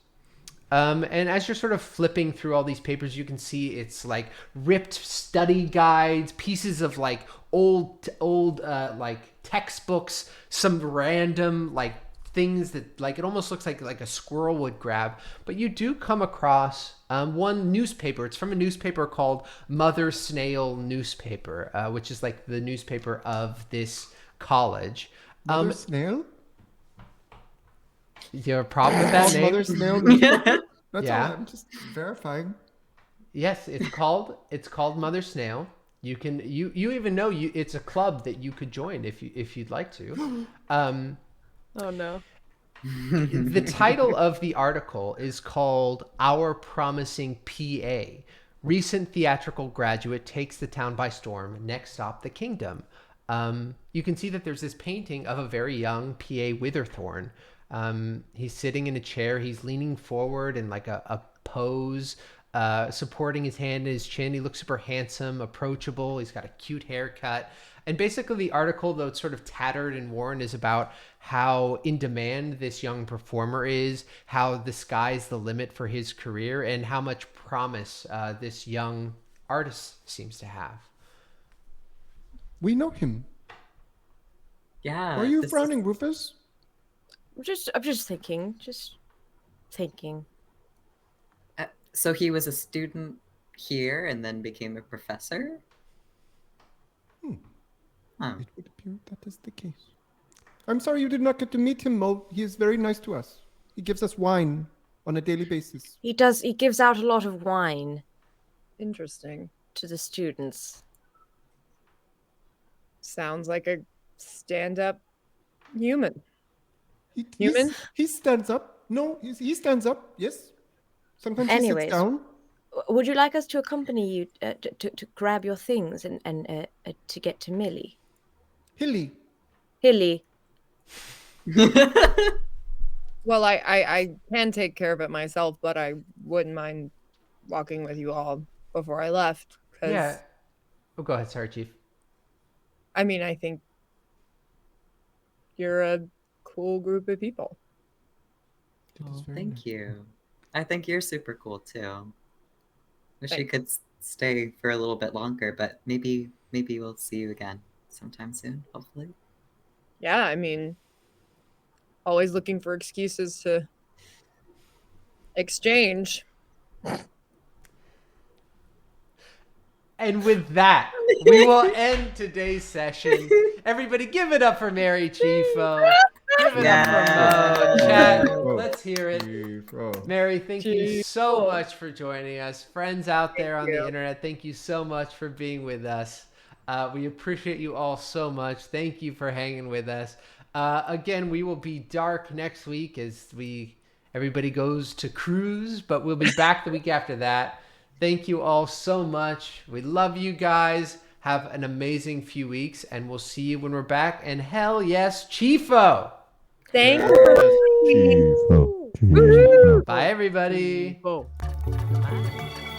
And as you're sort of flipping through all these papers, you can see it's like ripped study guides, pieces of like old like textbooks, some random like things that like it almost looks like a squirrel would grab. But you do come across one newspaper. It's from a newspaper called Mother Snail Newspaper, which is like the newspaper of this college. Mother Snail? Do you have a problem with that name? Mother Snail. That's Yeah. all. I'm just verifying. Yes, it's called Mother Snail. You can you even know it's a club that you could join if you'd like to. Oh no. The title of the article is called Our Promising PA, recent theatrical graduate takes the town by storm. Next stop, the kingdom. You can see that there's this painting of a very young P.A. Witherthorn. He's sitting in a chair. He's leaning forward in like a pose, supporting his hand in his chin. He looks super handsome, approachable. He's got a cute haircut. And basically the article, though it's sort of tattered and worn, is about how in demand this young performer is, how the sky's the limit for his career, and how much promise this young artist seems to have. We know him. Yeah. Why are you this frowning, Rufus? I'm just thinking. So he was a student here and then became a professor? Huh. It would appear that is the case. I'm sorry you did not get to meet him, Mo. He is very nice to us. He gives us wine on a daily basis. He does. He gives out a lot of wine Interesting. to the students. Sounds like a stand-up human. Human? He stands up. No, he stands up. Yes. Sometimes he Anyways. sits down. Would you like us to accompany you to grab your things and to get to Millie? Hilly. Well, I can take care of it myself, but I wouldn't mind walking with you all before I left. Yeah. Oh, go ahead. Sorry, Chief. I mean, I think you're a cool group of people. Oh, thank you. I think you're super cool too. Wish you could stay for a little bit longer, but maybe we'll see you again sometime soon, hopefully. Yeah, I mean, always looking for excuses to exchange. And with that, we will end today's session. Everybody give it up for Mary Chieffo. Give it up for Mo. Chat, let's hear it. Chieffo. Mary, thank you so much for joining us. Friends out there on the internet, thank you so much for being with us. We appreciate you all so much. Thank you for hanging with us. Again, we will be dark next week as everybody goes to cruise, but we'll be back the week after that. Thank you all so much. We love you guys. Have an amazing few weeks, and we'll see you when we're back. And hell yes, Chieffo! Thank you. Chieffo. Bye, everybody. Chieffo. Bye.